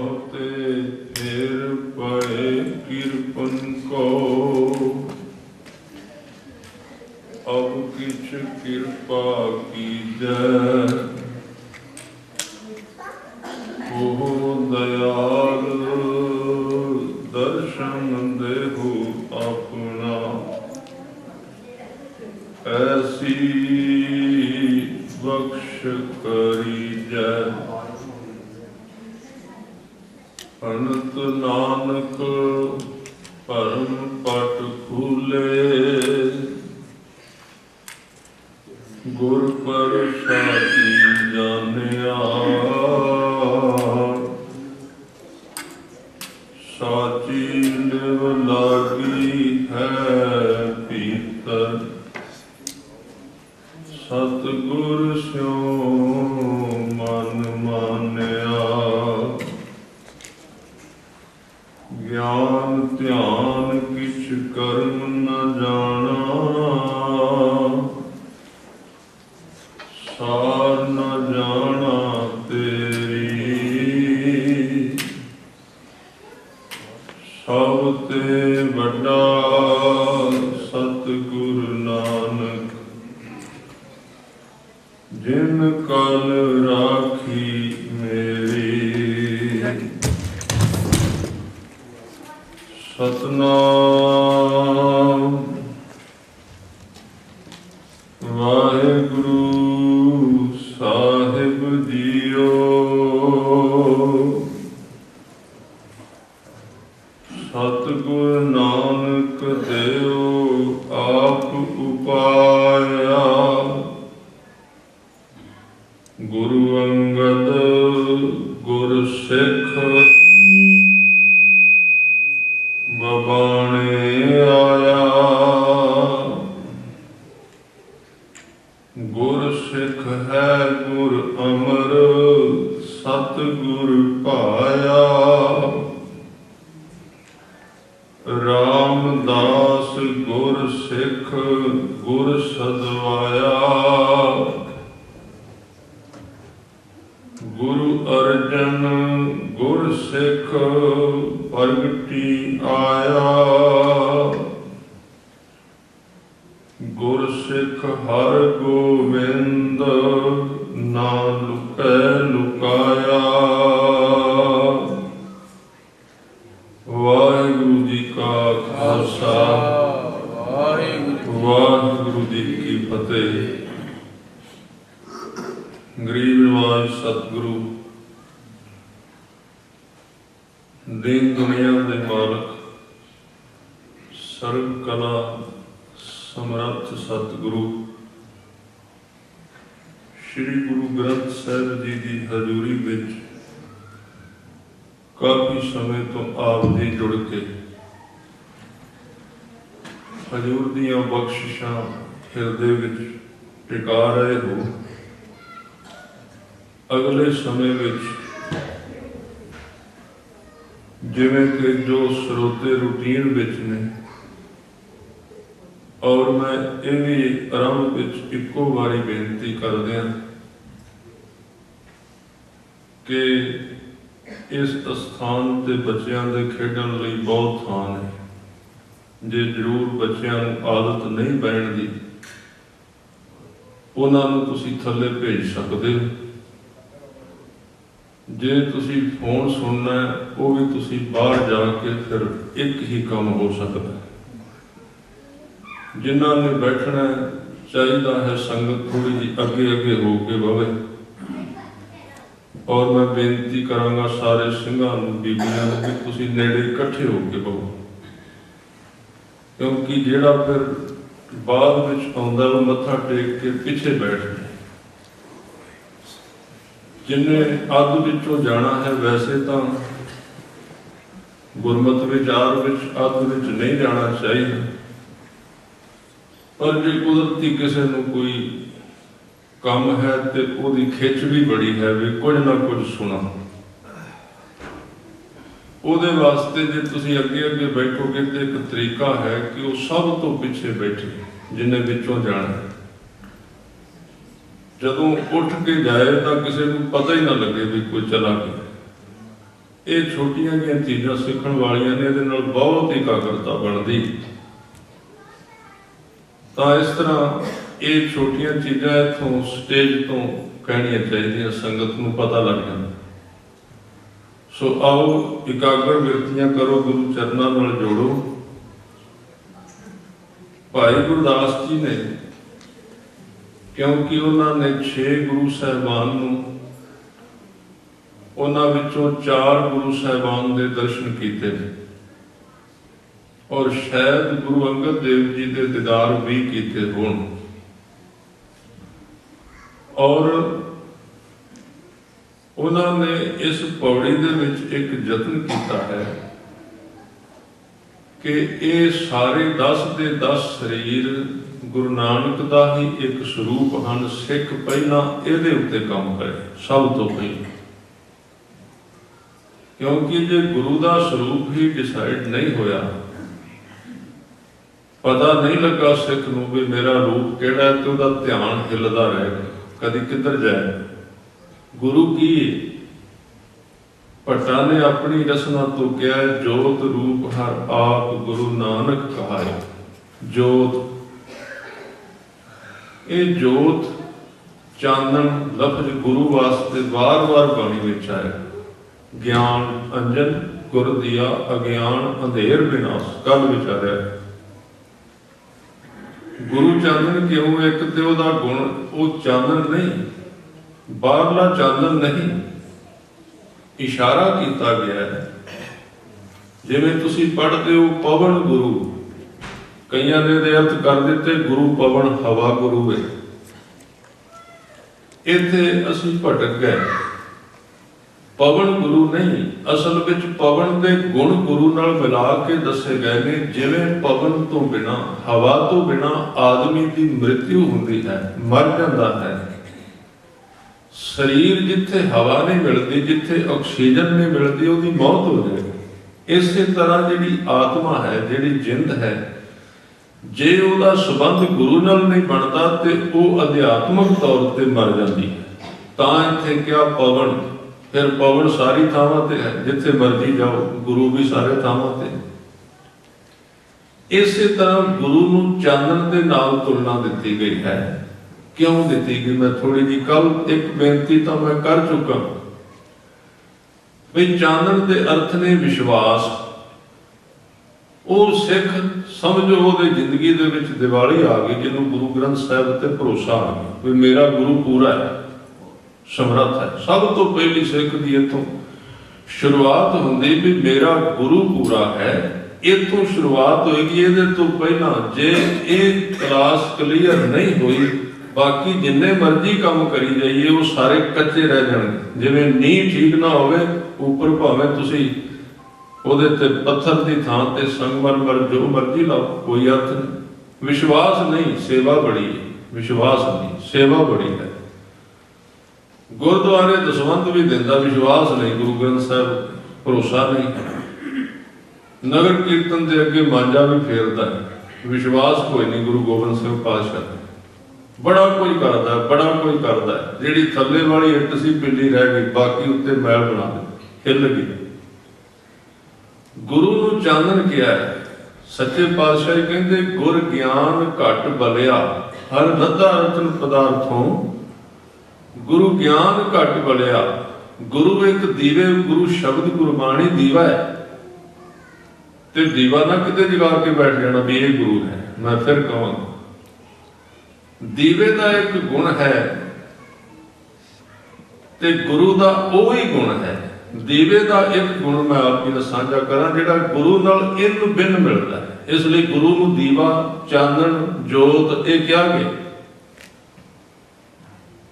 बहुते फेर पड़े किरपन को, अब किछ कृपा कीजै। ओ दयाल दर्शन देहु अपना, ऐसी बख्श करीजै। अनंत नानक परम पट खुले, गुर प्रसादी जानिया। साची निव लागी है भीतर, सतगुर स्यों मन मानिया। ज्ञान ध्यान किछ कर्म न जाना, सार न जाना तेरी। सब ते वड्डा सतगुर नानक, जिन कल राखी मेरी। सतनाम वाहिगुरु साहिब जीओ। सतगुर नानक देव आप उपाया, गुरु अंगद गुर सिख बबाणे आया। गुर सिख है गुर अमर, सतगुर पाया। रामदास गुर सिख गुर सदवाया। गुरु अर्जन गुर सिख प्रगटी आया। गुर सिख हर गोविंद ना लुकै लुकाया। वाहिगुरु जी का खालसा, वाहिगुरु जी की फतेह। गरीब नवाज सतगुरु दीन दुनिया के मालक, सर्व कला समर्थ सतगुरु श्री गुरु ग्रंथ साहिब जी की हजूरी विच काफ़ी समय तो आप जी जुड़ के हजूर दियां बख्शिशां हिरदे विच टिका रहे हो। अगले समय विच जिवें कि जो स्रोते रूटीन विच ने, और मैं ये भी आरंभ विच इक्को बारी बेनती कर दिया कि इस स्थान ते बच्चों के खेडन लई बहुत थां है। जे जरूर बच्चों आदत नहीं बैठण दी, उन्होंने तुसीं थल्ले भेज सकते हो। जे तुसीं फोन सुनना है, वो भी तुसीं बाहर जाके फिर एक ही काम हो सकता है। जिन्हों ने बैठना चाहिए है संगत थोड़ी जी अगे अगे हो के बवे। और मैं बेनती करांगा सारे सिंघां नूं, बीबियां नूं कि तुसीं नेड़े इकट्ठे हो के बवो, क्योंकि जिहड़ा फिर बाद विच आउंदा वो मत्था टेक के पिछे बैठ जाए। जिन्हें अद विचों जाना है, वैसे तो गुरमत विचार विच अद विच नहीं जाना चाहिए, पर जो कुदरती किसी को कोई काम है तो उसकी खिच भी बड़ी है भी कुछ ना कुछ सुना। ਉਹਦੇ वास्ते जे तुसीं अगे अगे बैठोगे तो एक तरीका है कि वो सब तो पिछे बैठे जिन्हें विचों जाना है। जदों उठ के जाए तो किसी को पता ही ना लगे भी कोई चला गया। ਇਹ ਛੋਟੀਆਂ ਜਿਹੀਆਂ ਚੀਜ਼ਾਂ ਸਿੱਖਣ ਵਾਲੀਆਂ ਨੇ, ਇਹਦੇ ਨਾਲ ਬਹੁਤ ਇਕਾਗਰਤਾ ਬਣਦੀ। ਤਾਂ ਇਸ ਤਰ੍ਹਾਂ ਇਹ ਛੋਟੀਆਂ ਚੀਜ਼ਾਂ ਇੱਥੋਂ ਸਟੇਜ ਤੋਂ ਕਹਿਣੀਆਂ ਚਾਹੀਦੀਆਂ, ਸੰਗਤ ਨੂੰ ਪਤਾ ਲੱਗ ਜਾਂਦਾ। ਸੋ ਆਓ ਇਕਾਗਰ ਬਿਰਤੀਆਂ ਕਰੋ, ਗੁਰੂ ਚਰਨਾਂ ਨਾਲ ਜੋੜੋ। ਭਾਈ ਗੁਰਦਾਸ ਜੀ ਨੇ, ਕਿਉਂਕਿ ਉਹਨਾਂ ਨੇ 6 ਗੁਰੂ ਸਾਹਿਬਾਨ ਨੂੰ, ਉਹਨਾਂ ਵਿੱਚੋਂ 4 ਗੁਰੂ ਸਾਹਿਬਾਨ ਦੇ ਦਰਸ਼ਨ ਕੀਤੇ ਨੇ, ਔਰ ਸ਼ਾਇਦ ਗੁਰੂ ਅੰਗਦ ਦੇਵ ਜੀ ਦੇ ਦੀਦਾਰ ਵੀ ਕੀਤੇ ਹੋਣ। ਔਰ ਉਹਨਾਂ ਨੇ ਇਸ ਪੌੜੀ ਦੇ ਵਿੱਚ ਇੱਕ ਯਤਨ ਕੀਤਾ ਹੈ ਕਿ ਇਹ ਸਾਰੇ 10 ਦੇ 10 ਸਰੀਰ ਗੁਰੂ ਨਾਨਕ ਦਾ ਹੀ ਇੱਕ ਸਰੂਪ ਹਨ। ਸਿੱਖ ਪਹਿਲਾਂ ਇਹਦੇ ਉੱਤੇ ਕੰਮ ਕਰੇ ਸਭ ਤੋਂ ਪਹਿਲਾਂ, ਕਿਉਂਕਿ ਜੇ ਗੁਰੂ ਦਾ ਸਰੂਪ ਹੀ ਡਿਸਾਈਡ ਨਹੀਂ ਹੋਇਆ, ਪਤਾ ਨਹੀਂ ਲੱਗਾ ਸਿੱਖ ਨੂੰ ਵੀ ਮੇਰਾ ਰੂਪ ਕਿਹੜਾ ਹੈ, ਤੇ ਉਹਦਾ ਧਿਆਨ ਹਿੱਲਦਾ ਰਹੇਗਾ, ਕਦੀ ਕਿੱਧਰ ਜਾਏ। ਗੁਰੂ ਕੀ ਭੱਟਾਂ ਨੇ ਆਪਣੀ ਰਸਨਾ ਤੋਂ ਕਿਹਾ, ਜੋਤ ਰੂਪ ਹਰ ਆਪ ਗੁਰੂ ਨਾਨਕ ਕਹਾਏ। ਜੋਤ, ਇਹ ਜੋਤ ਚਾਨਣ ਲਫ਼ਜ਼ ਗੁਰੂ ਵਾਸਤੇ ਵਾਰ-ਵਾਰ ਬਾਣੀ ਵਿੱਚ ਆਇਆ। ਗਿਆਨ ਅੰਜਨ ਗੁਰ ਦੀਆ, ਅਗਿਆਨ ਅੰਧੇਰ ਵਿਨਾਸ਼, ਕੱਲ ਵਿਚਾਰਿਆ। ਗੁਰੂ ਚਾਨਣ ਕਿਉਂ? ਇੱਕ ਤੇ ਉਹਦਾ ਗੁਣ, ਉਹ ਚਾਨਣ ਨਹੀਂ, ਬਾਹਰਲਾ ਚਾਨਣ ਨਹੀਂ, ਇਸ਼ਾਰਾ ਕੀਤਾ ਗਿਆ ਹੈ। ਜਿਵੇਂ ਤੁਸੀਂ ਪੜ੍ਹਦੇ ਹੋ ਪਵਨ ਗੁਰੂ, ਕਈਆਂ ਨੇ ਇਹਦੇ ਅਰਥ ਕਰ ਦਿੱਤੇ ਗੁਰੂ ਪਵਨ, ਹਵਾ ਗੁਰੂ ਹੈ। ਇੱਥੇ ਅਸੀਂ ਭਟਕ ਗਏ, ਪਵਨ ਗੁਰੂ ਨਹੀਂ, ਅਸਲ ਵਿੱਚ ਪਵਨ ਦੇ ਗੁਣ ਗੁਰੂ ਨਾਲ ਮਿਲਾ ਕੇ ਦੱਸੇ ਗਏ ਨੇ। ਜਿਵੇਂ ਪਵਨ ਤੋਂ ਬਿਨਾਂ, ਹਵਾ ਤੋਂ ਬਿਨਾਂ ਆਦਮੀ ਦੀ ਮ੍ਰਿਤਿੂ ਹੁੰਦੀ ਹੈ, ਮਰ ਜਾਂਦਾ ਹੈ। ਸਰੀਰ ਜਿੱਥੇ ਹਵਾ ਨਹੀਂ ਮਿਲਦੀ, ਜਿੱਥੇ ਆਕਸੀਜਨ ਨਹੀਂ ਮਿਲਦੀ, ਉਹਦੀ ਮੌਤ ਹੋ ਜਾਏਗੀ। ਇਸੇ ਤਰ੍ਹਾਂ ਜਿਹੜੀ ਆਤਮਾ ਹੈ, ਜਿਹੜੀ ਜਿੰਦ ਹੈ, ਜੇ ਉਹਦਾ ਸੰਬੰਧ ਗੁਰੂ ਨਾਲ ਨਹੀਂ ਬਣਦਾ ਤੇ ਉਹ ਅਧਿਆਤਮਕ ਤੌਰ ਤੇ ਮਰ ਜਾਂਦੀ ਹੈ। ਤਾਂ ਇੱਥੇ ਕਿਹਾ ਪਵਨ, ਫਿਰ ਪਵਨ ਸਾਰੀ ਥਾਵਾਂ ਤੇ ਹੈ, ਜਿੱਥੇ ਮਰਜੀ ਜਾਓ, ਗੁਰੂ ਵੀ ਸਾਰੇ ਥਾਵਾਂ ਤੇ। ਇਸੇ ਤਰ੍ਹਾਂ ਗੁਰੂ ਨੂੰ ਚਾਨਣ ਦੇ ਨਾਲ ਤੁਲਨਾ ਦਿੱਤੀ ਗਈ ਹੈ। ਕਿਉਂ ਦਿੱਤੀ ਗਈ? ਮੈਂ ਥੋੜੀ ਜਿਹੀ ਕੱਲ ਇੱਕ ਬੇਨਤੀ ਤਾਂ ਮੈਂ ਕਰ ਚੁੱਕਾ ਵੀ ਚਾਨਣ ਦੇ ਅਰਥ ਨੇ ਵਿਸ਼ਵਾਸ। ਉਹ ਸਿੱਖ ਸਮਝੋ ਉਹਦੇ ਜ਼ਿੰਦਗੀ ਦੇ ਵਿੱਚ ਦੀਵਾਲੀ ਆ ਗਈ, ਜਿਹਨੂੰ ਗੁਰੂ ਗ੍ਰੰਥ ਸਾਹਿਬ ਤੇ ਭਰੋਸਾ ਆ ਗਿਆ ਵੀ ਮੇਰਾ ਗੁਰੂ ਪੂਰਾ ਹੈ, ਸਮਰੱਥ ਹੈ। ਸਭ ਤੋਂ ਪਹਿਲੀ ਸਿੱਖ ਦੀ ਇੱਥੋਂ ਸ਼ੁਰੂਆਤ ਹੁੰਦੀ ਵੀ ਮੇਰਾ ਗੁਰੂ ਪੂਰਾ ਹੈ। ਇੱਥੋਂ ਸ਼ੁਰੂਆਤ ਹੋਏਗੀ। ਇਹਦੇ ਤੋਂ ਪਹਿਲਾਂ ਜੇ ਇਹ ਕਲਾਸ ਕਲੀਅਰ ਨਹੀਂ ਹੋਈ, ਬਾਕੀ ਜਿੰਨੇ ਮਰਜ਼ੀ ਕੰਮ ਕਰੀ ਜਾਈਏ ਉਹ ਸਾਰੇ ਕੱਚੇ ਰਹਿ ਜਾਣਗੇ। ਜਿਵੇਂ ਨੀਂਹ ਠੀਕ ਨਾ ਹੋਵੇ, ਉੱਪਰ ਭਾਵੇਂ ਤੁਸੀਂ ਉਹਦੇ ਤੇ ਪੱਥਰ ਦੀ ਥਾਂ ਤੇ ਸੰਗਮਰਮਰ ਜੋ ਮਰਜ਼ੀ ਲਾਓ, ਕੋਈ ਅਰਥ ਨਹੀਂ। ਵਿਸ਼ਵਾਸ ਨਹੀਂ, ਸੇਵਾ ਬੜੀ ਹੈ। ਵਿਸ਼ਵਾਸ ਨਹੀਂ, ਸੇਵਾ ਬੜੀ ਹੈ। ਗੁਰਦੁਆਰੇ ਦਸਵੰਧ ਵੀ ਦਿੰਦਾ, ਵਿਸ਼ਵਾਸ ਨਹੀਂ। ਗੁਰੂ ਗ੍ਰੰਥ ਸਾਹਿਬ ਭਰੋਸਾ ਨਹੀਂ। ਨਗਰ ਕੀਰਤਨ ਦੇ ਅੱਗੇ ਮਾਂਜਾ ਵੀ ਫੇਰਦਾ ਹੈ, ਵਿਸ਼ਵਾਸ ਕੋਈ ਨਹੀਂ। ਗੁਰੂ ਗੋਬਿੰਦ ਸਿੰਘ ਪਾਤਸ਼ਾਹ ਬੜਾ ਕੋਈ ਕਰਦਾ, ਬੜਾ ਕੋਈ ਕਰਦਾ। ਜਿਹੜੀ ਥੱਲੇ ਵਾਲੀ ਇੱਟ ਸੀ ਪਿੱਲੀ ਰਹਿ ਗਈ, ਬਾਕੀ ਉੱਤੇ ਮੈਲ ਬਣਾ ਦਿੱਤੀ, ਹਿੱਲ ਗਈ। ਗੁਰੂ ਨੂੰ ਚਾਨਣ ਕਿਹਾ ਹੈ। ਸੱਚੇ ਪਾਤਸ਼ਾਹ ਕਹਿੰਦੇ ਗੁਰ ਗਿਆਨ ਘਟ ਬਲਿਆ, ਹਰ ਰੱਦਾ ਰਤਨ ਪਦਾਰਥੋਂ ਗੁਰੂ ਗਿਆਨ ਘਟ ਬਲਿਆ। ਗੁਰੂ ਇੱਕ ਦੀਵੇ, ਗੁਰੂ ਸ਼ਬਦ ਗੁਰਬਾਣੀ ਦੀਵਾ ਹੈ, ਤੇ ਦੀਵਾ ਨਾ ਕਿਤੇ ਜਗਾ ਕੇ ਬੈਠ ਜਾਣਾ ਵੀ ਇਹ ਗੁਰੂ ਹੈ। ਮੈਂ ਫਿਰ ਕਹਾਂਗਾ, ਦੀਵੇ ਦਾ ਇੱਕ ਗੁਣ ਹੈ ਤੇ ਗੁਰੂ ਦਾ ਉਹ ਹੀ ਗੁਣ ਹੈ। ਦੀਵੇ ਦਾ ਇੱਕ ਗੁਣ ਮੈਂ ਆਪ ਜੀ ਨਾਲ ਸਾਂਝਾ ਕਰਾਂ, ਜਿਹੜਾ ਗੁਰੂ ਨਾਲ ਇੰਨ ਬਿੰਨ ਮਿਲਦਾ ਹੈ। ਇਸ ਲਈ ਗੁਰੂ ਨੂੰ ਦੀਵਾ, ਚਾਨਣ, ਜੋਤ ਇਹ ਕਿਹਾ ਗਿਆ।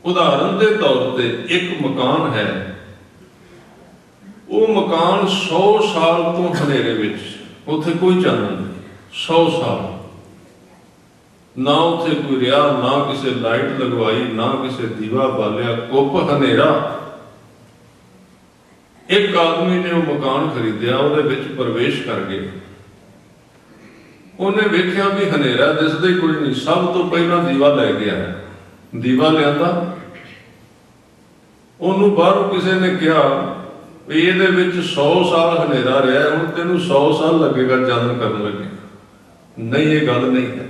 ਉਦਾਹਰਨ ਦੇ ਤੌਰ ਤੇ ਇੱਕ ਮਕਾਨ ਹੈ, ਉਹ ਮਕਾਨ 100 ਸਾਲ ਤੋਂ ਹਨੇਰੇ ਵਿੱਚ, ਉੱਥੇ ਕੋਈ ਚਾਨਣ ਨਹੀਂ। 100 ਸਾਲ ਨਾ ਉੱਥੇ ਕੋਈ ਰਿਹਾ, ਨਾ ਕਿਸੇ ਲਾਈਟ ਲਗਵਾਈ, ਨਾ ਕਿਸੇ ਦੀਵਾ ਬਾਲਿਆ, ਕੁੱਪ ਹਨੇਰਾ। ਇੱਕ ਆਦਮੀ ਨੇ ਉਹ ਮਕਾਨ ਖਰੀਦਿਆ, ਉਹਦੇ ਵਿੱਚ ਪ੍ਰਵੇਸ਼ ਕਰ ਗਏ। ਉਹਨੇ ਵੇਖਿਆ ਵੀ ਹਨੇਰਾ ਦਿਸਦਾ ਹੀ ਕੋਈ ਨਹੀਂ। ਸਭ ਤੋਂ ਪਹਿਲਾਂ ਦੀਵਾ ਲੈ ਗਿਆ। ਦੀਵਾ ਲਿਆਂਦਾ, ਉਹਨੂੰ ਬਾਹਰੋਂ ਕਿਸੇ ਨੇ ਕਿਹਾ ਵੀ ਇਹਦੇ ਵਿੱਚ 100 ਸਾਲ ਹਨੇਰਾ ਰਿਹਾ, ਹੁਣ ਤੈਨੂੰ 100 ਸਾਲ ਲੱਗੇਗਾ ਚਾਨਣ ਕਰਨ ਲੱਗੇ। ਨਹੀਂ, ਇਹ ਗੱਲ ਨਹੀਂ ਹੈ।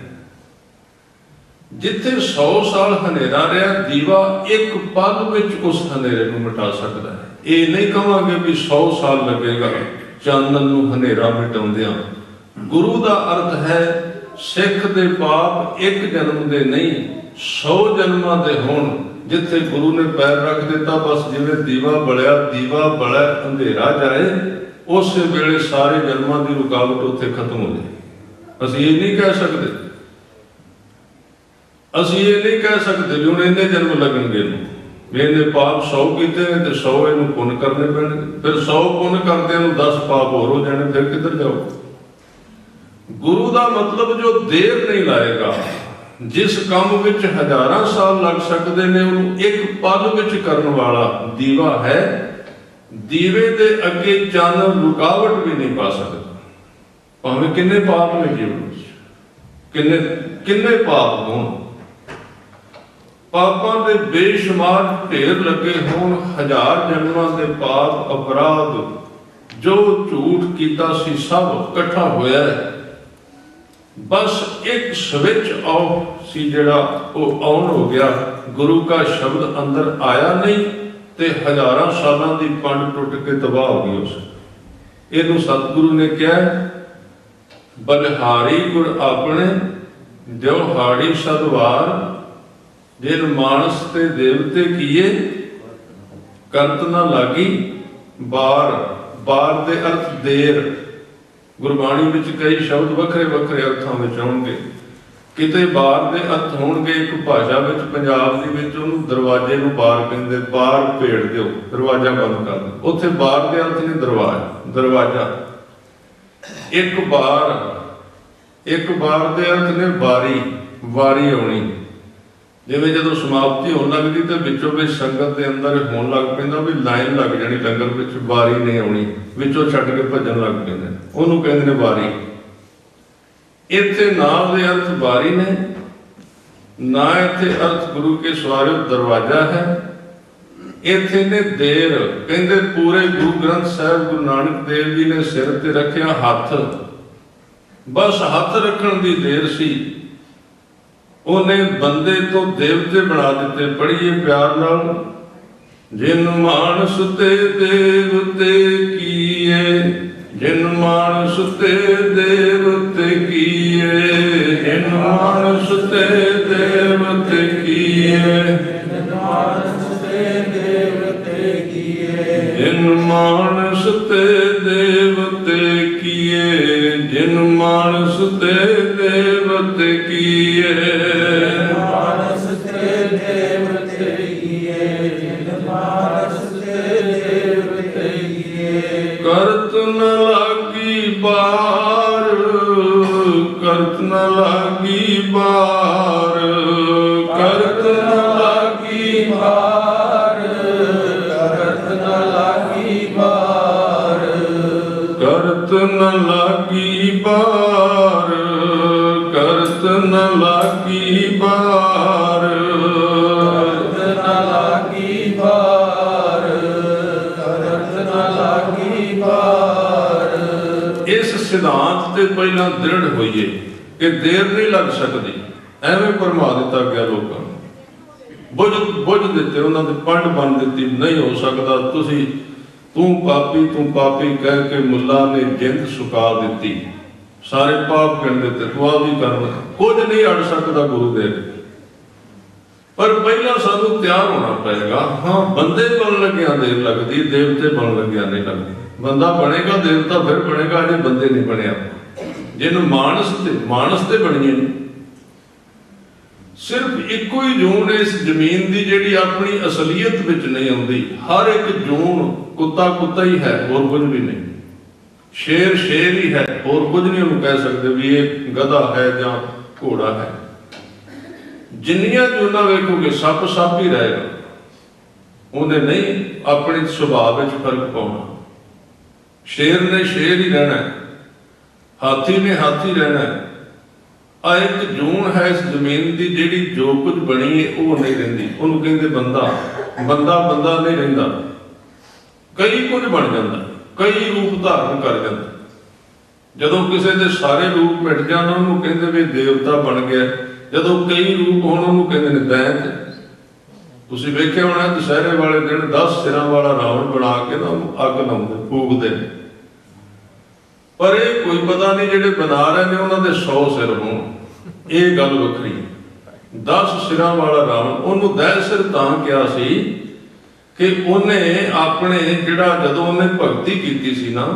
ਜਿੱਥੇ 100 ਸਾਲ ਹਨੇਰਾ ਰਿਹਾ, ਦੀਵਾ ਇੱਕ ਪਲ ਵਿੱਚ ਉਸ ਹਨੇਰੇ ਨੂੰ ਮਿਟਾ ਸਕਦਾ ਹੈ। ਇਹ ਨਹੀਂ ਕਹਾਂਗੇ ਵੀ 100 ਸਾਲ ਲੱਗੇਗਾ ਚਾਨਣ ਨੂੰ ਹਨੇਰਾ ਮਿਟਾਉਂਦਿਆਂ। ਗੁਰੂ ਦਾ ਅਰਥ ਹੈ ਸਿੱਖ ਦੇ ਪਾਪ ਇੱਕ ਜਨਮ ਦੇ ਨਹੀਂ 100 ਜਨਮਾਂ ਦੇ ਹੋਣ। ਜਿੱਥੇ ਗੁਰੂ ਨੇ ਪੈਰ ਰੱਖ ਦਿੱਤਾ, ਬਸ ਜਿਵੇਂ ਦੀਵਾ ਬਲਿਆ ਅੰਧੇਰਾ ਜਾਏ, ਉਸੇ ਵੇਲੇ ਸਾਰੇ ਜਨਮਾਂ ਦੀ ਰੁਕਾਵਟ ਉੱਥੇ ਖਤਮ ਹੋ ਜਾਏ। ਅਸੀਂ ਇਹ ਨਹੀਂ ਕਹਿ ਸਕਦੇ, ਵੀ ਹੁਣ ਇਹਨੇ ਜਨਮ ਲੱਗਣਗੇ ਨੂੰ, ਵੀ ਇਹਨੇ ਪਾਪ 100 ਕੀਤੇ ਨੇ ਤੇ 100 ਇਹਨੂੰ ਪੁੰਨ ਕਰਨੇ ਪੈਣਗੇ। ਫਿਰ 100 ਪੁੰਨ ਕਰਦਿਆਂ ਨੂੰ 10 ਪਾਪ ਹੋਰ ਹੋ ਜਾਣੇ, ਫਿਰ ਕਿੱਧਰ ਜਾਓ। ਗੁਰੂ ਦਾ ਮਤਲਬ ਜੋ ਦੇਰ ਨਹੀਂ ਲਾਏਗਾ, ਜਿਸ ਕੰਮ ਵਿੱਚ ਹਜ਼ਾਰਾਂ ਸਾਲ ਲੱਗ ਸਕਦੇ ਨੇ, ਉਹਨੂੰ ਇੱਕ ਪਲ ਵਿੱਚ ਕਰਨ ਵਾਲਾ ਦੀਵਾ ਹੈ। ਦੀਵੇ ਦੇ ਅੱਗੇ ਚਾਨਣ ਰੁਕਾਵਟ ਵੀ ਨਹੀਂ ਪਾ ਸਕਦਾ, ਭਾਵੇਂ ਕਿੰਨੇ ਪਾਪ ਨੇ ਜੀਵਨ ਵਿੱਚ, ਕਿੰਨੇ ਪਾਪ ਹੋਣ, ਪਾਪਾਂ ਦੇ ਬੇਸ਼ੁਮਾਰ ਢੇਰ ਲੱਗੇ ਹੋਣ, 1000 ਜਨਮਾਂ ਦੇ ਪਾਪ ਅਪਰਾਧ ਜੋ ਝੂਠ ਕੀਤਾ ਸੀ ਸਭ ਇਕੱਠਾ ਹੋਇਆ ਹੈ। ਬਸ ਇੱਕ ਸਵਿਚ ਆਫ ਸੀ ਜਿਹੜਾ ਉਹ ਆਨ ਹੋ ਗਿਆ। ਗੁਰੂ ਦਾ ਸ਼ਬਦ ਅੰਦਰ ਆਇਆ ਨਹੀਂ ਤੇ ਹਜ਼ਾਰਾਂ ਸਾਲਾਂ ਦੀ ਪੰਡ ਟੁੱਟ ਕੇ ਤਬਾਹ ਹੋ ਗਈ ਉਸ। ਇਹਨੂੰ ਸਤਿਗੁਰੂ ਨੇ ਕਿਹਾ, ਬਲਿਹਾਰੀ ਗੁਰ ਆਪਣੇ ਦਿਓ ਹਾੜੀ ਸਦਵਾਰ, ਜਿਨ ਮਾਨਸ ਤੇ ਦੇਵਤੇ ਕੀਏ ਕਰਤ ਨਾ ਲਾਗੀ ਬਾਰ। ਬਾਰ ਦੇ ਅਰਥ ਦੇਰ। ਗੁਰਬਾਣੀ ਵਿੱਚ ਕਈ ਸ਼ਬਦ ਵੱਖਰੇ ਵੱਖਰੇ ਅਰਥਾਂ ਵਿੱਚ ਆਉਣਗੇ। ਕਿਤੇ ਬਾਰ ਦੇ ਅਰਥ ਹੋਣਗੇ, ਇੱਕ ਭਾਸ਼ਾ ਵਿੱਚ ਪੰਜਾਬ ਦੇ ਵਿੱਚ ਉਹਨੂੰ ਦਰਵਾਜ਼ੇ ਨੂੰ ਬਾਰ ਕਹਿੰਦੇ, ਬਾਰ ਭੇੜ ਦਿਓ, ਦਰਵਾਜ਼ਾ ਬੰਦ ਕਰ ਦਿਓ। ਉੱਥੇ ਬਾਰ ਦੇ ਅਰਥ ਨੇ ਦਰਵਾਜ਼ਾ। ਇੱਕ ਬਾਰ ਦੇ ਅਰਥ ਨੇ ਵਾਰੀ ਆਉਣੀ। ਜਿਵੇਂ ਜਦੋਂ ਸਮਾਪਤੀ ਹੋਣ ਲੱਗਦੀ ਤੇ ਵਿੱਚੋਂ ਵਿੱਚ ਸੰਗਤ ਦੇ ਅੰਦਰ ਹੋਣ ਲੱਗ ਪੈਂਦਾ ਵੀ ਲਾਈਨ ਲੱਗ ਜਾਣੀ ਲੰਗਰ ਵਿੱਚ, ਵਾਰੀ ਨਹੀਂ ਆਉਣੀ, ਵਿੱਚੋਂ ਛੱਡ ਕੇ ਭੱਜਣ ਲੱਗ ਪੈਂਦੇ, ਉਹਨੂੰ ਕਹਿੰਦੇ ਨੇ ਵਾਰੀ। ਇੱਥੇ ਨਾਮ ਦੇ ਅਰਥ ਵਾਰੀ ਨੇ, ਨਾ ਇੱਥੇ ਅਰਥ ਗੁਰੂ ਕੇ ਸਵਾਰਿਓ ਦਰਵਾਜ਼ਾ ਹੈ। ਇੱਥੇ ਨੇ ਦੇਰ। ਕਹਿੰਦੇ ਪੂਰੇ ਗੁਰੂ ਗ੍ਰੰਥ ਸਾਹਿਬ ਗੁਰੂ ਨਾਨਕ ਦੇਵ ਜੀ ਨੇ ਸਿਰ ਤੇ ਰੱਖਿਆ ਹੱਥ, ਬਸ ਹੱਥ ਰੱਖਣ ਦੀ ਦੇਰ ਸੀ। ਉਹਨੇ ਬੰਦੇ ਤੋਂ ਦੇਵਤੇ ਬਣਾ ਦਿੱਤੇ। ਪੜ੍ਹੀਏ ਪਿਆਰ ਨਾਲ, ਜਿਨ ਮਾਨਸ ਤੇ ਦੇਵਤੇ ਕੀਏ, ਜਿਨ ਮਾਨਸ ਤੇ ਦੇਵਤੇ ਕੀਏ, ਜਿਨ ਮਾਨਸ ਤੇ ਦੇਵਤੇ ਕੀਏ, ਜਿਨ ਮਾਨਸ ਤੇ ਦੇਵਤੇ ਕੀਏ, ਜਿਨ ਮਾਨਸ ਤੇ ਦੇਵਤੇ ਕੀਏ, ਜਿਨ ਮਾਨਸ ਤੇ ਦੇਵਤੇ ਕੀਏ, ਮਾਨਸ ਤੇ ਦੇਵਤੇ ਕੀਏ, ਜਿਨ ਮਾਨਸ ਤੇ ਦੇਵਤੇ ਕੀਏ। ਕਰਤ ਨ ਲਾਗੀ ਬਾਰ, ਕਰਤ ਨ ਲਾਗੀ ਬਾਰ, ਕਰਤ ਨ ਲਾਗੀ ਬਾਰ, ਕਰਤ ਨ ਲਾਗੀ ਬਾਰ, ਕਰਤ ਨ ਲਾਗੀ ਬਾਰ, ਕਰਤ ਨ ਲਾਗੀ ਬਾਰ, ਕਰਤ ਨ ਲਾਗੀ ਬਾਰ, ਕਰਤ ਨ ਲਾਗੀ ਬਾਰ। ਇਸ ਸਿਧਾਂਤ ਤੇ ਪਹਿਲਾਂ ਦ੍ਰਿੜ ਹੋਈਏ ਕਿ ਦੇਰ ਨਹੀਂ ਲੱਗ ਸਕਦੀ। ਐਵੇਂ ਭਰਮਾ ਦਿੱਤਾ ਗਿਆ ਲੋਕਾਂ ਨੂੰ, ਬੁੱਝ ਦਿੱਤੇ, ਉਹਨਾਂ ਦੇ ਪੰਡ ਬਣ ਦਿੱਤੀ, ਨਹੀਂ ਹੋ ਸਕਦਾ। ਤੂੰ ਪਾਪੀ ਕਹਿ ਕੇ ਮੁੱਲਾ ਨੇ ਜਿੰਦ ਸੁਕਾ ਦਿੱਤੀ, ਸਾਰੇ ਪਾਪ ਗਿਣ ਦਿੱਤੇ, ਤੂੰ ਆ ਵੀ ਕਰਨਾ, ਕੁਝ ਨਹੀਂ ਅੜ ਸਕਦਾ ਗੁਰੂ ਦੇ। ਪਰ ਪਹਿਲਾਂ ਸਾਨੂੰ ਤਿਆਰ ਹੋਣਾ ਪਏਗਾ। ਹਾਂ, ਬੰਦੇ ਬਣਨ ਲੱਗਿਆ ਦੇਰ ਲੱਗਦੀ, ਦੇਵਤੇ ਬਣਨ ਲੱਗਿਆ ਨਹੀਂ ਲੱਗਦੀ। ਬੰਦਾ ਬਣੇਗਾ ਦੇਵਤਾ ਫਿਰ ਬਣੇਗਾ, ਜੇ ਬੰਦੇ ਨਹੀਂ ਬਣਿਆ। ਜਿਹਨੂੰ ਮਾਨਸ ਤੇ ਬਣੀਏ ਨਹੀਂ। ਸਿਰਫ ਇੱਕੋ ਹੀ ਜੂਨ ਇਸ ਜ਼ਮੀਨ ਦੀ ਜਿਹੜੀ ਆਪਣੀ ਅਸਲੀਅਤ ਵਿੱਚ ਨਹੀਂ ਆਉਂਦੀ। ਹਰ ਇੱਕ ਜੂਨ ਕੁੱਤਾ ਹੀ ਹੈ, ਹੋਰ ਕੁਝ ਵੀ ਨਹੀਂ। ਸ਼ੇਰ ਹੀ ਹੈ, ਹੋਰ ਕੁਝ ਨਹੀਂ ਉਹਨੂੰ ਕਹਿ ਸਕਦੇ ਵੀ ਇਹ ਗਧਾ ਹੈ ਜਾਂ ਘੋੜਾ ਹੈ। ਜਿੰਨੀਆਂ ਜੂਨਾਂ ਵੇਖੋਗੇ ਸੱਪ ਹੀ ਰਹੇਗਾ, ਉਹਨੇ ਨਹੀਂ ਆਪਣੇ ਸੁਭਾਅ ਵਿੱਚ ਫਰਕ ਪਾਉਣਾ। ਸ਼ੇਰ ਨੇ ਸ਼ੇਰ ਹੀ ਰਹਿਣਾ, ਹਾਥੀ ਨੇ ਹਾਥੀ ਰਹਿਣਾ। ਆ ਇੱਕ ਜੂਨ ਹੈ ਇਸ ਜ਼ਮੀਨ ਦੀ ਜਿਹੜੀ ਜੋ ਕੁਝ ਬਣੀ ਹੈ ਉਹ ਨਹੀਂ ਰਹਿੰਦੀ। ਉਹਨੂੰ ਕਹਿੰਦੇ ਬੰਦਾ ਨਹੀਂ ਰਹਿੰਦਾ। कई कुछ बन जाता, कई रूप धारण कर जाता। जदों किसी के सारे रूप मिट जाण उन्होंने कहते भी देवता बन गया, जदों कई रूप होण उन्होंने कहते ने दैत। तुसीं वेख्या होना दशहरे वाले दिन 10 सिरां वाला रावण बना के ना अग लाउंदे फूकदे, पर ये कोई पता नहीं जिहड़े बना रहे ने उन्होंने 100 सिर होण, ये गल वखरी। 10 सिरां वाला रावण उन्होंने 10 सिर तां कहा सी कि उन्हें अपने जिहड़ा जदों उन्हें भगती कीती सी ना,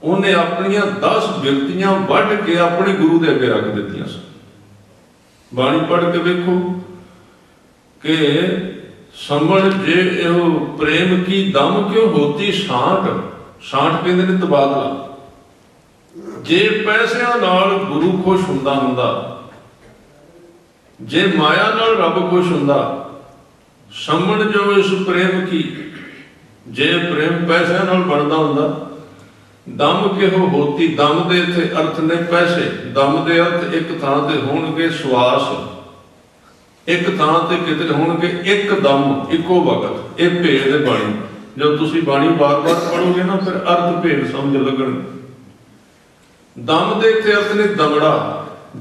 उन्हें अपनियां 10 बिरतियां वढ के अपने गुरु के अगे रख दित्तियां सन। बाणी पढ़ के वेखो कि समण जे प्रेम की दम क्यों होती साठ, साठ कहते ने तबादला। जे पैसिਆਂ नाल गुरु खुश हुंदा हुंदा, जे माया नाल रब खुश हुंदा, समण जो इस प्रेम की, जे प्रेम पैसिਆਂ नाल बनदा हुंदा, दम किहो होती। दम दे इत्थे अर्थ ने पैसे, दम दे अर्थ एक थां ते होणगे श्वास, एक थां ते किते होणगे एक दम इको वक्त। ये भेद है बाणी, जब तुसीं बाणी बार बार पढ़ोगे ना फिर अर्थ भेद समझ लगण। दम दे इत्थे अर्थ ने दमड़ा।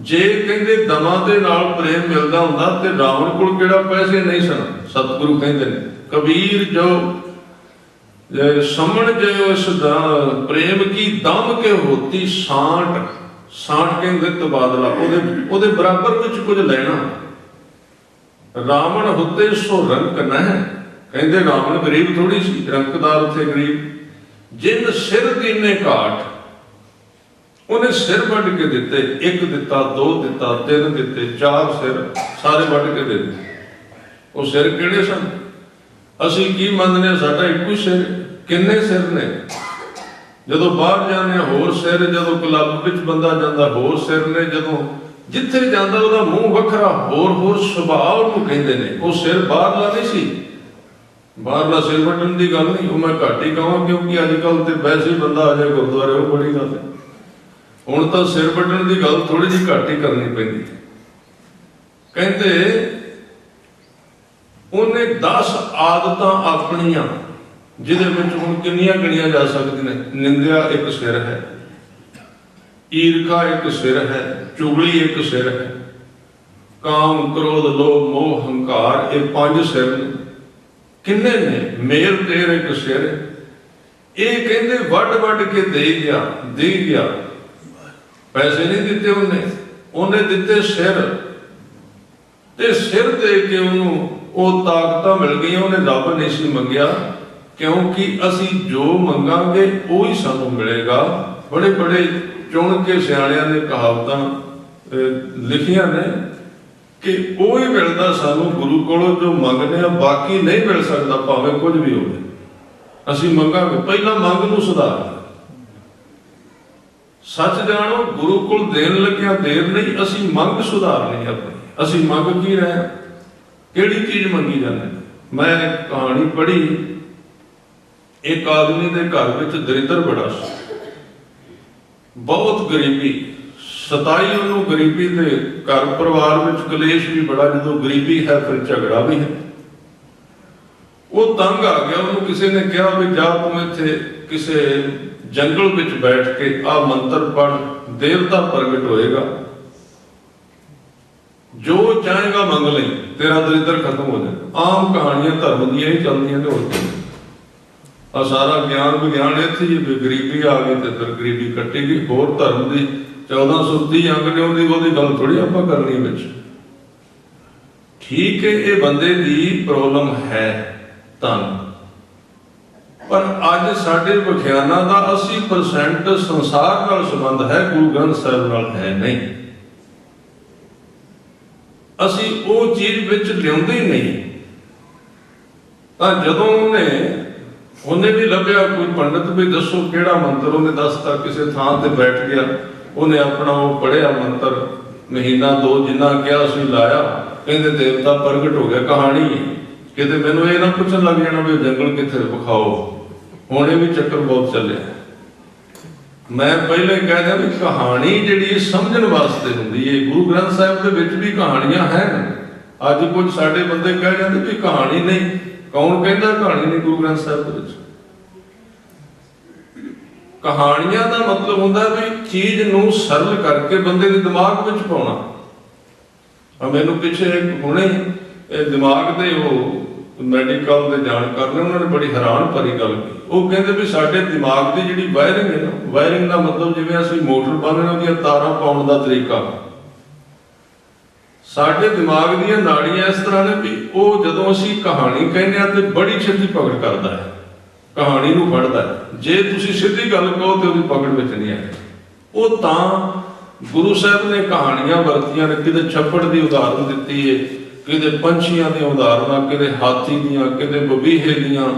जे कहंदे दमां दे नाल प्रेम मिलदा हुंदा ते रावण कोल किहड़ा पैसे नहीं सन। सतगुरु कहंदे ने कबीर जो समण जो इस प्रेम की दम के होती साठ, साठ कहंदे तबादला, ओदे बराबर विच कुछ लेना। रावण हुते सो रंक नह, कहंदे रावण गरीब थोड़ी सी, रंकदार थे गरीब। जिन सिर दीने घाट, उन्हें सिर वढ के दिते, एक दिता, 2 दिता, 3 दिते, 4 सिर सारे वढ के दे दिते। वो सिर किहड़े सन? असीं की मनदे साडा इक्को सिर, किन्ने सिर ने? जदों बाहर जाने होर सिर, जदों क्लब विच बंदा जांदा होर सिर ने, जदों जिथे जांदा उहदा मूँह वखरा, होर होर सुभाव नूं कहंदे ने। वो सिर बाहरला नहीं सी, बाहरला सिर वढण दी गल नहीं, वो मैं घट ही कहां, क्योंकि अजकल ते वैसे ही बंदा आ जाए गुरुद्वारे, वो बड़ी गल है। हुण तां सिर वढण दी गल थोड़ी जी घट ही करनी पैंदी। कहंदे उन्हें 10 आदतां अपनियां, जिहदे विच हुण किन्नियां गिणियां जा सकदियां ने। निंदिया एक सिर है, ईर्खा एक सिर है, चुगली एक सिर है, काम क्रोध लोभ मोह हंकार, ये 5 सिर ने। किन्ने ने? मेल तेर एक सिर। ये कहंदे वढ वढ के दे गया, दे गया। पैसे नहीं दिते उन्हें दिते सिर, ते सिर दे के उन्होंने ताकत मिल गई। उन्हें रब नहीं सी मंगया, क्योंकि असी जो मंगांगे वो ही सानू मिलेगा। बड़े बड़े चुन के सियाणियां ने कहावतां लिखियां ने कि वो ही मिलता सानू गुरु कोलों जो मंगने, बाकी नहीं मिल सकता भावें कुछ भी होवे। असी मंगांगे, पहला मंग नूं सुधार। सच जानो गुरु कोल देन लग्या देर नहीं, असी मंग सुधारनी अपनी। असी मंग की रहे, किहड़ी चीज मंगी जाने? मैं एक कहानी पढ़ी, एक आदमी के घर में दरिद्र बड़ा सी, बहुत गरीबी सताई उन्होंने, गरीबी के घर परिवार में कलेश भी बड़ा। जो गरीबी है फिर झगड़ा भी है। वो तंग आ गया, उन्होंने किसी ने कहा भी जा तू इत्थे किसी जंगल विच बैठ के आ मंत्र पढ़, देवता प्रगट होएगा, जो चाहेगा मंग ले, तेरा दरिद्र खत्म हो जाए। आम कहानियां धर्म दियां ही चलदियां ने, और सारा ज्ञान विज्ञान इत्थे ही गरीबी आ गई तो फिर गरीबी कट्टी गई। होर धर्म की 1430 अंग ने उहदी गल थोड़ी आपां करनी विच। ठीक है, ये बंदे की प्रॉब्लम है धन, पर अज साडे विख्यानां दा 80% संसार नाल संबंध है, गुरु ग्रंथ साहिब नाल है नहीं। असी वो चीज विच लिआउंदे ही नहीं। तां जदों उन्हें भी लभ्या कोई पंडित भी दसो किहड़ा मंत्र, उन्हें दसता, किसी थां ते बैठ गया, उन्हें अपना वो पढ़िया मंत्र, महीना 2 जिन्ना कहा सी लाया, कहंदे देवता प्रगट हो गया। कहानी किते मैनूं ये ना पुछण लग जाना भी जंगल कित्थे विखाओ, हुणे भी चक्कर बहुत चले। मैं पहले कह दिया भी कहानी जिहड़ी समझण वास्ते हुंदी है। गुरु ग्रंथ साहिब दे विच भी कहानियां हैं। अज कुछ साडे बंदे कह जांदे भी कहानी नहीं। कौन कहंदा कहानी नहीं गुरु ग्रंथ साहिब दे विच? कहानियां का मतलब होंदा भी चीज नूं सरल करके बंदे के दिमाग में पाउणा। मैनू पिछे हुणे दिमाग के वो मैडिकल के जानकार ने उन्होंने बड़ी हैरान भरी गल की। वो कहते भी साडे दिमाग की जिहड़ी वायरिंग है ना, वायरिंग का मतलब जिवें असीं मोटर पाने उहदियां तारां पाउण दा तरीका, साडे दिमाग दीयां नाड़ियां इस तरह ने भी वो जदों असीं कहानी कहने तो बड़ी छेती पकड़ करता है, कहानी नूं फड़दा है। जे तुसीं सीधी गल कहो तो उहदी पकड़ विच नहीं आए। वो तां गुरु साहब ने कहानियां वरतियां ने, किते छप्पड़ की उदाहरण दित्ती है, किते पंछियां दी उदाहरण, किते हाथी दियां, किते बबीहे दियां,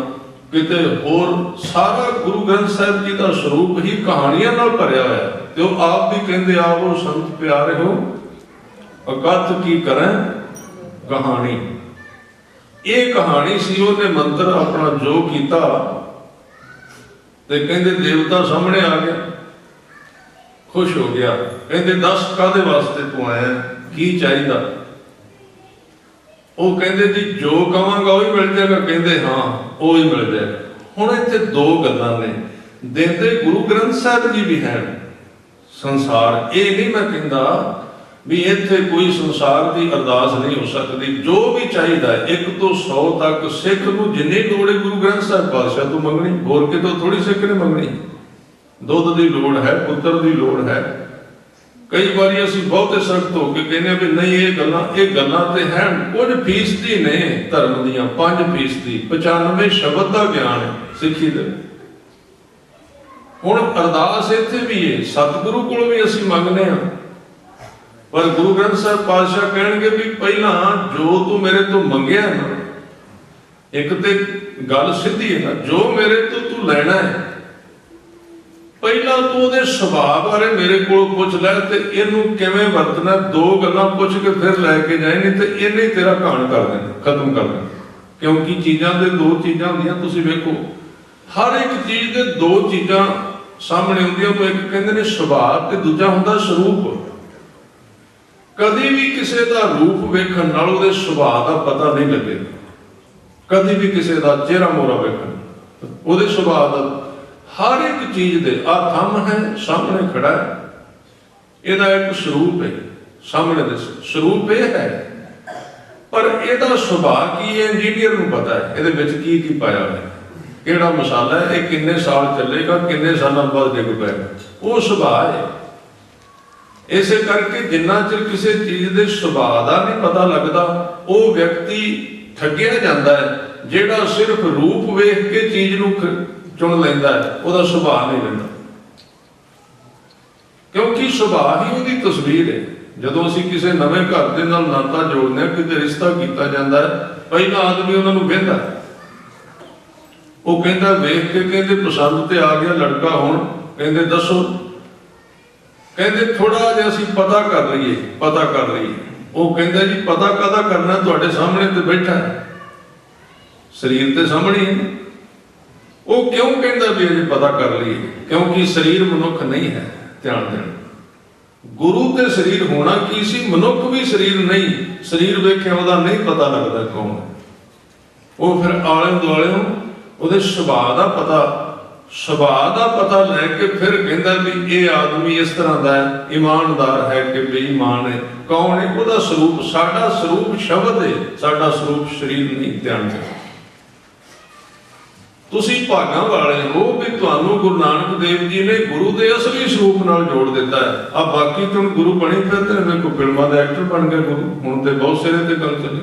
किते होर। सारा गुरु ग्रंथ साहिब जी का स्वरूप ही कहानियां नाल भरिया होया। ते वो आप भी कहंदे आवो संत प्यारे हो अकथ की करें कहानी। ये कहानी सी, उहने मंत्र अपना जो कीता ते कहंदे देवता सामने आ गया, खुश हो गया। कहंदे दस कादे वास्ते तू आया, की चाहिदा? वो कहते जी जो कहांगा वही मिल जाएगा। कहते हाँ वो ही मिल जाएगा। हुण इत्थे दो गल्लां ने, देंदे गुरु ग्रंथ साहिब जी भी है। संसार ये नहीं मैं कहंदा भी इत्थे कोई संसार की अरदास नहीं हो सकती। जो भी चाहिए 1 तो 100 तक सिख नूं जिन्नी लोड़ है गुरु ग्रंथ साहिब पातशाह तो मंगनी, होर कितों थोड़ी सिख ने मंगनी। दुध की लोड़ है, पुत्र की लोड़ है। कई बार असीं बहुते सख्त हो के कहने भी नहीं ये गल्लां ते हैं कुछ फीसदी ने धर्म दियां, 5% 95 शब्द का ज्ञान है सिੱਖੀ दे। हुण अरदास इत्थे भी है, सतगुरु कोल भी असीं मंगने आ, पर गुरु ग्रंथ साहिब पातशाह कहणगे भी पहला जो तू मेरे तो मंगिया ना, एक ते गल सीधी है ना, जो मेरे तो तू लैना है पहला तू उहदे सुभाव बारे मेरे को पुछ लै ते इहनूं किवें वरतना। 2 गल्लां पुछ के फिर लैके जाए, नहीं तो इहने तेरा कहान कर देना, खत्म कर देना। क्योंकि चीज़ां दे 2 चीज़ां होंदियां, तुसीं वेखो हर एक चीज़ दे 2 चीज़ां सामने होंदियां। तो एक कहंदे ने सुभाव ते दूजा हुंदा स्वरूप। कदी भी किसी का रूप वेखण नाल उहदे सुभाव का पता नहीं लगेगा। कदी भी किसी का चेहरा मोहरा वेखण उहदे सुभाव का, हर एक चीज दे आ थंम है सामने खड़ा है, ਇਹਦਾ एक स्वरूप है सामने दे स्वरूप यह है, पर ਇਹਦਾ सुभाव की है इंजीनियर को पता है ਇਹਦੇ ਵਿੱਚ ਕੀ पाया है, ਕਿਹੜਾ मसाला है, ये किन्ने साल चलेगा, किन्ने सालों बाद डिग पैगा, वो सुभाव है। इसे करके जिन्ना चिर किसी चीज के सुभाव का नहीं पता लगता वो व्यक्ति ठगिया जाता है। ਜਿਹੜਾ सिर्फ रूप वेख के चीज नूं चुन लेंदा है ਉਹਦਾ ਸੁਭਾਅ नहीं रहता, क्योंकि सुभाव ही ਉਹਦੀ तस्वीर है। ਜਦੋਂ ਅਸੀਂ ਕਿਸੇ ਨਵੇਂ ਘਰ ਦੇ ਨਾਲ ਨਾਤਾ ਜੋੜਦੇ ਹਾਂ, ਕਿਤੇ ਰਿਸ਼ਤਾ ਕੀਤਾ ਜਾਂਦਾ ਹੈ, ਪਹਿਲਾ ਆਦਮੀ ਉਹਨਾਂ ਨੂੰ ਵੇਖਦਾ, ਉਹ ਕਹਿੰਦਾ ਵੇਖ ਕੇ ਕਹਿੰਦੇ ਪਸੰਦ ਤੇ ਆ ਗਿਆ ਲੜਕਾ, ਹੁਣ ਕਹਿੰਦੇ ਦੱਸੋ, ਕਹਿੰਦੇ ਥੋੜਾ ਜਿਹਾ ਅਸੀਂ ਪਤਾ ਕਰ ਲਈਏ। ਉਹ ਕਹਿੰਦਾ ਜੀ ਪਤਾ ਕਾਹਦਾ ਕਰਨਾ, ਤੁਹਾਡੇ ਸਾਹਮਣੇ ਤੇ ਬੈਠਾ ਹੈ, ਸਰੀਰ ਤੇ ਸਾਹਮਣੇ ਹੈ। वो क्यों कहता भी अजे पता कर लीए, क्योंकि शरीर मनुख नहीं है। ध्यान देना गुरु ते शरीर होना की सी, मनुख भी शरीर नहीं, शरीर वेख्या ओहदा नहीं पता लगता कौन है। वो फिर आले दुआले ओहदे सुभाव का पता लैके फिर कहता भी ये आदमी इस तरह का है, ईमानदार है कि बेईमान है, कौन है, ओहदा स्वरूप। साडा स्वरूप शब्द है, साडा स्वरूप शरीर नहीं। ध्यान देना तुसी भागां वाले हो भी तुहानू गुरु नानक देव जी ने गुरु के असली स्वरूप नाल जोड़ दिता है। अब बाकी तुम गुरु बनी फिरते हैं, कोई फिल्मां दे एक्टर बन गए गुरु, हुण ते बहुत सिरे ते गल चली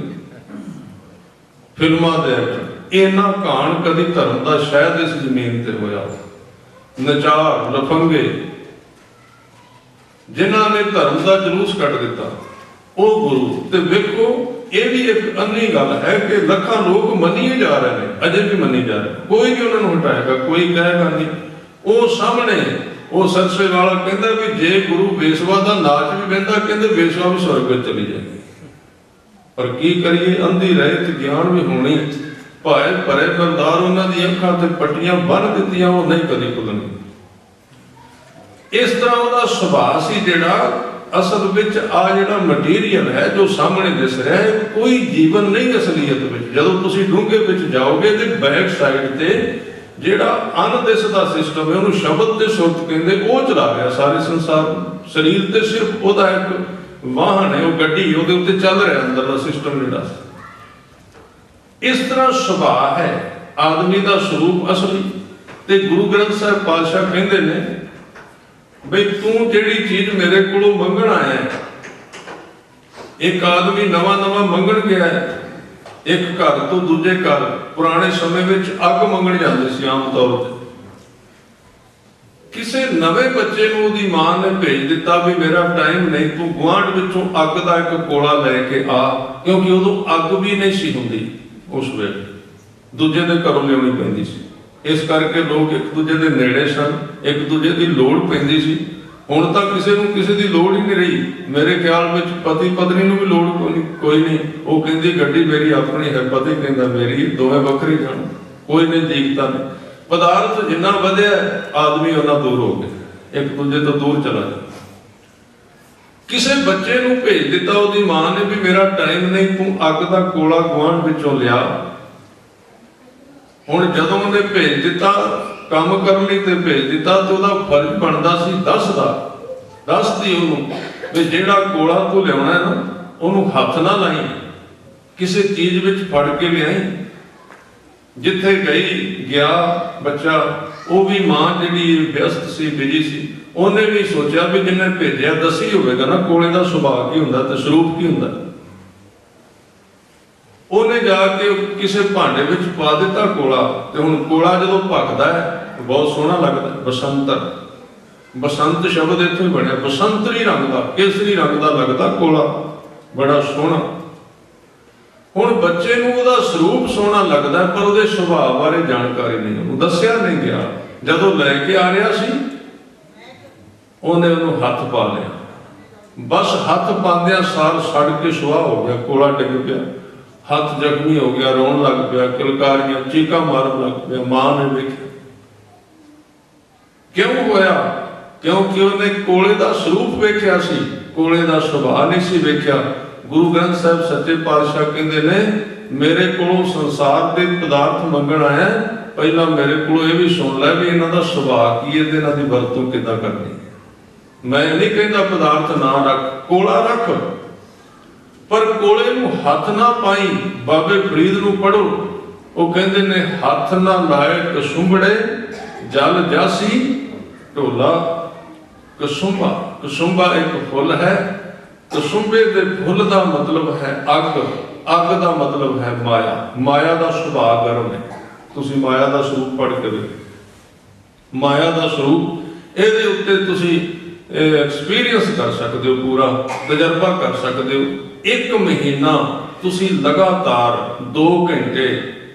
फिल्मां दे एक्टर। इन्ना घाण कदी धर्म का शायद इस जमीन ते होया। नचार लफंगे जिन्हां ने धर्म का जलूस कट दिता वो गुरु। ते वेखो ये भी एक अन्नी गल है कि लखां लोग मनीए जा रहे हैं, अजे भी मनी जा रहे, कोई भी उन्होंने हटाएगा, कोई कहेगा नहीं। वो सामने वो सरसे वाला कहता भी जे गुरु बेसवा का नाच भी बहता, कहते बेसवा भी स्वर्ग में चली जाएगी। पर की करिए, अंधी रहित ज्ञान भी होनी, भाए भरे बरदार उन्होंने अखां ते पट्टियां बन दित्तियां, वो नहीं कदी खुलनी। इस तरह उसका सुभाव सी जिहड़ा असल विच आ जिहड़ा मटीरियल है जो सामने दिस रहा है, कोई जीवन नहीं असलीयत विच। जदों तुसीं डूंघे विच जाओगे तो बैक साइड ते ਜਿਹੜਾ ਅਨਦਿਸਦਾ ਸਿਸਟਮ ਹੈ ਉਹਨੂੰ ਸ਼ਬਦ ਤੇ ਸੁਰਤ ਕਹਿੰਦੇ, ਉਹ ਚਲਾ ਰਿਹਾ ਸਾਰੇ ਸੰਸਾਰ ਨੂੰ। ਸਰੀਰ ਤੇ ਸਿਰਫ ਉਹਦਾ ਇੱਕ ਵਾਹਨ ਹੈ, ਉਹ ਗੱਡੀ, ਉਹਦੇ ਉੱਤੇ ਚੱਲ ਰਿਹਾ ਅੰਦਰਲਾ ਸਿਸਟਮ ਜਿਹੜਾ। ਇਸ ਤਰ੍ਹਾਂ ਸੁਭਾਅ ਹੈ ਆਦਮੀ ਦਾ ਸਰੂਪ ਅਸਲੀ। ਤੇ ਗੁਰੂ ਗ੍ਰੰਥ ਸਾਹਿਬ ਪਾਤਸ਼ਾਹ ਕਹਿੰਦੇ ਨੇ ਬਈ ਤੂੰ ਜਿਹੜੀ ਚੀਜ਼ ਮੇਰੇ ਕੋਲੋਂ ਮੰਗਣ ਆਇਆ, ਇੱਕ ਆਦਮੀ ਨਵਾਂ ਨਵਾਂ ਮੰਗਣ ਗਿਆ ਹੈ, ਇੱਕ ਘਰ ਤੋਂ ਦੂਜੇ ਘਰ। ਪੁਰਾਣੇ ਸਮੇਂ ਵਿੱਚ ਅੱਗ ਮੰਗਣ ਜਾਂਦੇ ਸੀ ਆਮ ਤੌਰ ਤੇ। ਕਿਸੇ ਨਵੇਂ ਬੱਚੇ ਨੂੰ ਉਹਦੀ ਮਾਂ ਨੇ ਭੇਜ ਦਿੱਤਾ ਵੀ ਮੇਰਾ ਟਾਈਮ ਨਹੀਂ, ਤੂੰ ਗੁਆਂਢ ਵਿੱਚੋਂ ਅੱਗ ਦਾ ਇੱਕ ਕੋਲਾ ਲੈ ਕੇ ਆ, ਕਿਉਂਕਿ ਉਦੋਂ ਅੱਗ ਵੀ ਨਹੀਂ ਸੀ ਹੁੰਦੀ ਉਸ ਵੇਲੇ, ਦੂਜੇ ਦੇ ਘਰੋਂ ਲਿਆਉਣੀ ਪੈਂਦੀ ਸੀ। ਇਸ ਕਰਕੇ ਲੋਕ ਇੱਕ ਦੂਜੇ ਦੇ ਨੇੜੇ ਸਨ, ਇੱਕ ਦੂਜੇ ਦੀ ਲੋੜ ਪੈਂਦੀ ਸੀ। ਹੁਣ ਤਾਂ ਕਿਸੇ ਨੂੰ ਕਿਸੇ ਦੀ ਲੋੜ ਹੀ ਨਹੀਂ ਰਹੀ। ਮੇਰੇ ਖਿਆਲ ਵਿੱਚ ਪਤੀ ਪਤਨੀ ਨੂੰ ਵੀ ਲੋੜ ਕੋਈ ਨਹੀਂ। ਉਹ ਕਹਿੰਦੀ ਗੱਡੀ ਮੇਰੀ ਆਪਣੀ ਹੈ, ਪਤੀ ਕਹਿੰਦਾ ਮੇਰੀ, ਦੋਵੇਂ ਵੱਖਰੀ ਜਾਣ, ਕੋਈ ਨਜ਼ਦੀਕਤਾ ਨਹੀਂ। ਪਦਾਰਥ ਜਿੰਨਾ ਵਧਿਆ ਆਦਮੀ ਉਹਨਾਂ ਦੂਰ ਹੋ ਗਿਆ, ਇੱਕ ਦੂਜੇ ਤੋਂ ਦੂਰ ਚਲਾ ਗਿਆ। ਕਿਸੇ ਬੱਚੇ ਨੂੰ ਭੇਜ ਦਿੱਤਾ ਉਹਦੀ ਮਾਂ ਨੇ ਵੀ ਮੇਰਾ ਟਾਈਮ ਨਹੀਂ, ਤੂੰ ਅੱਗ ਦਾ ਕੋਲਾ ਗੁਆਂਢ ਵਿੱਚੋਂ ਲਿਆ। ਹੁਣ ਜਦੋਂ ਉਹਨੇ ਭੇਜ ਦਿੱਤਾ ਕੰਮ ਕਰਨ ਲਈ ਤੇ ਭੇਜ ਦਿੱਤਾ, ਤੇ ਉਹਦਾ ਫਰਜ਼ ਬਣਦਾ ਸੀ ਦੱਸਦੀ ਉਹਨੂੰ ਵੀ ਜਿਹੜਾ ਕੋਲਾ ਤੂੰ ਲਿਆਉਣਾ ਹੈ ਨਾ, ਉਹਨੂੰ ਹੱਥ ਨਾ ਲਾਈ, ਕਿਸੇ ਚੀਜ਼ ਵਿੱਚ ਫੜ ਕੇ ਲਿਆਈ। ਜਿੱਥੇ ਗਿਆ ਬੱਚਾ, ਉਹ ਵੀ ਮਾਂ ਜਿਹੜੀ ਵਿਅਸਤ ਸੀ, ਬਿਜੀ ਸੀ, ਉਹਨੇ ਵੀ ਸੋਚਿਆ ਵੀ ਜਿਹਨੇ ਭੇਜਿਆ ਦੱਸੀ ਹੋਵੇਗਾ ਨਾ ਕੋਲੇ ਦਾ ਸੁਭਾਅ ਕੀ ਹੁੰਦਾ ਤੇ ਸਰੂਪ ਕੀ ਹੁੰਦਾ। ਉਹਨੇ ਜਾ ਕੇ ਕਿਸੇ ਭਾਂਡੇ ਵਿੱਚ ਪਾ ਦਿੱਤਾ ਕੋਲਾ, ਤੇ ਹੁਣ ਕੋਲਾ ਜਦੋਂ ਭਖਦਾ ਹੈ ਬਹੁਤ ਸੋਹਣਾ ਲੱਗਦਾ। ਬਸੰਤ ਸ਼ਬਦ ਇੱਥੋਂ ਹੀ ਬਣਿਆ, ਬਸੰਤਰੀ ਰੰਗ ਦਾ, ਕੇਸਰੀ ਰੰਗ ਦਾ ਲੱਗਦਾ ਕੋਲਾ, ਬੜਾ ਸੋਹਣਾ। ਹੁਣ ਬੱਚੇ ਨੂੰ ਉਹਦਾ ਸਰੂਪ ਸੋਹਣਾ ਲੱਗਦਾ, ਪਰ ਉਹਦੇ ਸੁਭਾਅ ਬਾਰੇ ਜਾਣਕਾਰੀ ਨਹੀਂ, ਉਹਨੂੰ ਦੱਸਿਆ ਨਹੀਂ ਗਿਆ। ਜਦੋਂ ਲੈ ਕੇ ਆ ਰਿਹਾ ਸੀ ਉਹਨੇ ਉਹਨੂੰ ਹੱਥ ਪਾ ਲਿਆ, ਬਸ ਹੱਥ ਪਾਉਂਦਿਆਂ ਸਾਰ ਸੜ ਕੇ ਸੁਆਹ ਹੋ ਗਿਆ, ਕੋਲਾ ਡਿੱਗ ਪਿਆ, ਹੱਥ ਜ਼ਖਮੀ ਹੋ ਗਿਆ, ਰੋਣ ਲੱਗ ਪਿਆ, ਕਿਲਕਾਰੀਆਂ ਚੀਕਾਂ ਮਾਰਨ ਲੱਗ ਪਿਆ। ਮਾਂ ਨੇ ਵੇਖਿਆ। ਕਿਉਂ ਹੋਇਆ? ਕਿਉਂਕਿ ਉਹਨੇ ਕੋਲੇ ਦਾ ਸਰੂਪ ਵੇਖਿਆ ਸੀ, ਕੋਲੇ ਦਾ ਸੁਭਾਅ ਨਹੀਂ ਸੀ ਵੇਖਿਆ। ਗੁਰੂ ਗ੍ਰੰਥ ਸਾਹਿਬ ਸੱਚੇ ਪਾਤਸ਼ਾਹ ਕਹਿੰਦੇ ਨੇ ਮੇਰੇ ਕੋਲੋਂ ਸੰਸਾਰ ਦੇ ਪਦਾਰਥ ਮੰਗਣ ਆਇਆ, ਪਹਿਲਾਂ ਮੇਰੇ ਕੋਲੋਂ ਇਹ ਵੀ ਸੁਣ ਲੈ ਵੀ ਇਹਨਾਂ ਦਾ ਸੁਭਾਅ ਕੀ ਹੈ ਤੇ ਇਹਨਾਂ ਦੀ ਵਰਤੋਂ ਕਿੱਦਾਂ ਕਰਨੀ। ਮੈਂ ਨਹੀਂ ਕਹਿੰਦਾ ਪਦਾਰਥ ਨਾ ਰੱਖ, ਕੋਲਾ ਰੱਖ, ਪਰ ਕੋਲੇ ਨੂੰ ਹੱਥ ਨਾ ਪਾਈ। ਬਾਬੇ ਫਰੀਦ ਨੂੰ ਪੜੋ, ਉਹ ਕਹਿੰਦੇ ਨੇ ਹੱਥ ਨਾ ਲਾਏ ਕਸੁੰਭੜੇ, ਜਲ ਜਾਸੀ ਢੋਲਾ। ਕਸੁੰਭਾ ਇੱਕ ਫੁੱਲ ਹੈ, ਕਸੁੰਭੇ ਦੇ ਫੁੱਲ ਦਾ ਮਤਲਬ ਹੈ ਅੱਗ, ਅੱਗ ਦਾ ਮਤਲਬ ਹੈ ਮਾਇਆ। ਮਾਇਆ ਦਾ ਸੁਭਾਅ ਗਰਮ ਹੈ। ਤੁਸੀਂ ਮਾਇਆ ਦਾ ਸਰੂਪ ਪੜ੍ਹ ਕੇ ਦੇਖੋ, ਮਾਇਆ ਦਾ ਸਰੂਪ, ਇਹਦੇ ਉੱਤੇ ਤੁਸੀਂ ਐਕਸਪੀਰੀਅੰਸ ਕਰ ਸਕਦੇ ਹੋ, ਪੂਰਾ ਤਜਰਬਾ ਕਰ ਸਕਦੇ ਹੋ। ਇੱਕ ਮਹੀਨਾ ਤੁਸੀਂ ਲਗਾਤਾਰ 2 ਘੰਟੇ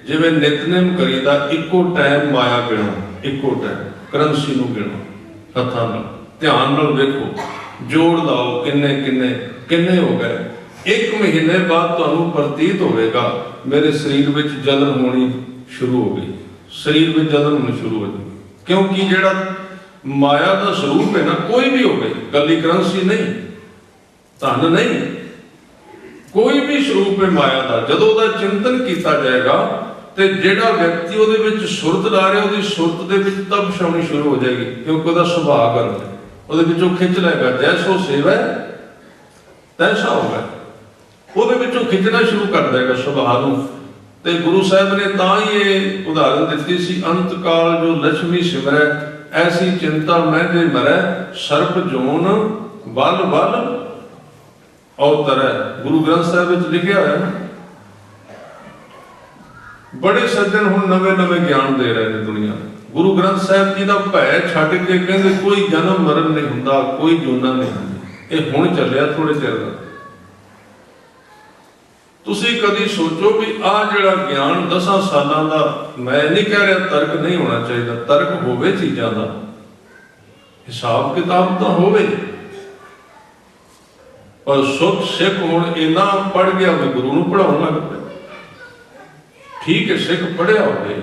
ਜਿਵੇਂ ਨਿਤਨੇਮ ਕਰੀਦਾ, ਇੱਕੋ ਟਾਈਮ ਮਾਇਆ ਗਿਣੋ, ਇੱਕੋ ਟਾਈਮ ਕਰੰਸੀ ਨੂੰ ਗਿਣੋ ਹੱਥਾਂ ਨਾਲ, ਧਿਆਨ ਨਾਲ ਵੇਖੋ, ਜੋੜ ਲਾਓ ਕਿੰਨੇ ਕਿੰਨੇ ਕਿੰਨੇ ਹੋ ਗਏ। 1 ਮਹੀਨੇ ਬਾਅਦ ਤੁਹਾਨੂੰ ਪ੍ਰਤੀਤ ਹੋਵੇਗਾ ਮੇਰੇ ਸਰੀਰ ਵਿੱਚ ਜਲਨ ਹੋਣੀ ਸ਼ੁਰੂ ਹੋ ਗਈ, ਸਰੀਰ ਵਿੱਚ ਜਲਨ ਹੋਣੀ ਸ਼ੁਰੂ ਹੋ ਗਈ। ਕਿਉਂਕਿ ਜਿਹੜਾ ਮਾਇਆ ਦਾ ਸਰੂਪ ਹੈ ਨਾ, ਕੋਈ ਵੀ ਹੋਵੇ, ਕੱਲੀ ਕਰੰਸੀ ਨਹੀਂ, ਧਨ ਨਹੀਂ, ਕੋਈ ਵੀ ਸਰੂਪ ਹੈ ਮਾਇਆ ਦਾ, ਜਦੋਂ ਉਹਦਾ ਚਿੰਤਨ ਕੀਤਾ ਜਾਏਗਾ ਤੇ ਜਿਹੜਾ ਵਿਅਕਤੀ ਉਹਦੇ ਵਿੱਚ ਸੁਰਤ ਲਾ ਰਿਹਾ, ਉਹਦੀ ਸੁਰਤ ਦੇ ਵਿੱਚ ਤਪਸ਼ ਆਉਣੀ ਸ਼ੁਰੂ ਹੋ ਜਾਏਗੀ, ਕਿਉਂਕਿ ਉਹਦਾ ਸੁਭਾਅ ਗਰਮ ਹੈ, ਉਹਦੇ ਵਿੱਚੋਂ ਖਿੱਚ ਲਏਗਾ। ਜੈਸੋ ਸੇਵਾ ਤੈਸਾ ਹੋਗਾ, ਉਹਦੇ ਵਿੱਚੋਂ ਖਿੱਚਣਾ ਸ਼ੁਰੂ ਕਰ ਦੇਗਾ ਸੁਭਾਅ ਨੂੰ। ਤੇ ਗੁਰੂ ਸਾਹਿਬ ਨੇ ਤਾਂ ਹੀ ਇਹ ਉਦਾਹਰਨ ਦਿੱਤੀ ਸੀ, ਅੰਤ ਕਾਲ ਜੋ ਲక్ష్ਮੀ ਸਿਮਰੈ, ਐਸੀ ਚਿੰਤਾ ਮੈਂ ਜੇ ਮਰੈ, ਸਰਪ ਜੋਨ ਬਲ ਬਲ ਅਵਤਰੈ। ਗੁਰੂ ਗ੍ਰੰਥ ਸਾਹਿਬ ਵਿੱਚ ਲਿਖਿਆ ਹੋਇਆ ਨਾ। ਬੜੇ ਸੱਜਣ ਹੁਣ ਨਵੇਂ ਨਵੇਂ ਗਿਆਨ ਦੇ ਰਹੇ ਨੇ ਦੁਨੀਆ ਨੂੰ। ਗੁਰੂ ਗ੍ਰੰਥ ਸਾਹਿਬ ਜੀ ਦਾ ਭੈ ਛੱਡ ਕੇ ਕਹਿੰਦੇ ਕੋਈ ਜਨਮ ਮਰਨ ਨਹੀਂ ਹੁੰਦਾ, ਕੋਈ ਜੂਨਾ ਨਹੀਂ ਹੁੰਦੀ। ਇਹ ਹੁਣ ਚੱਲਿਆ ਥੋੜੇ ਚਿਰ ਦਾ। ਤੁਸੀਂ ਕਦੀ ਸੋਚੋ ਵੀ ਆਹ ਜਿਹੜਾ ਗਿਆਨ 10 ਸਾਲਾਂ ਦਾ, ਮੈਂ ਨਹੀਂ ਕਹਿ ਰਿਹਾ ਤਰਕ ਨਹੀਂ ਹੋਣਾ ਚਾਹੀਦਾ, ਤਰਕ ਹੋਵੇ, ਚੀਜ਼ਾਂ ਦਾ ਹਿਸਾਬ ਕਿਤਾਬ ਤਾਂ ਹੋਵੇ, ਪਰ ਸੁਖ ਸਿੱਖ ਹੁਣ ਇੰਨਾ ਪੜ ਗਿਆ ਵੀ ਗੁਰੂ ਨੂੰ ਪੜਾਉਣ ਲੱਗ ਪਿਆ। ਠੀਕ ਹੈ, ਸਿੱਖ ਪੜਿਆ ਹੋਵੇ,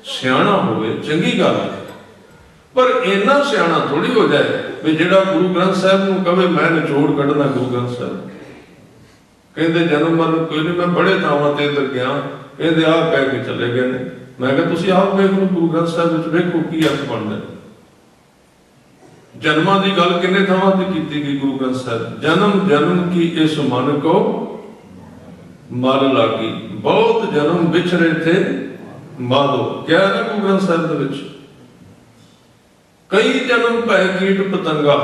ਸਿਆਣਾ ਹੋਵੇ, ਚੰਗੀ ਗੱਲ ਹੈ, ਪਰ ਇੰਨਾ ਸਿਆਣਾ ਥੋੜੀ ਹੋ ਜਾਏ ਵੀ ਜਿਹੜਾ ਗੁਰੂ ਗ੍ਰੰਥ ਸਾਹਿਬ ਨੂੰ ਕਵੇ ਮੈਂ ਨਿਚੋੜ ਕੱਢਣਾ ਗੁਰੂ ਗ੍ਰੰਥ ਸਾਹਿਬ। ਕਹਿੰਦੇ ਜਨਮ ਮਰਨ ਕੋਈ ਨਹੀਂ, ਮੈਂ ਬੜੇ ਥਾਵਾਂ ਤੇ ਇੱਧਰ ਗਿਆ, ਕਹਿੰਦੇ ਆਹ ਕਹਿ ਕੇ ਚਲੇ ਗਏ ਨੇ, मैं कहा तुसीं आप वेख लो गुरु ग्रंथ साहिब विच वेखो की अर्थ बनदा। जन्मां दी गल किन्ने थावां ते कीती गई गुरु ग्रंथ साहिब, जन्म जन्म की इस मन को मल लागी, बहुत जन्म विछरे थे माधो। क्या है ना गुरु ग्रंथ साहिब दे विच, कई जन्म पै कीट पतंगा।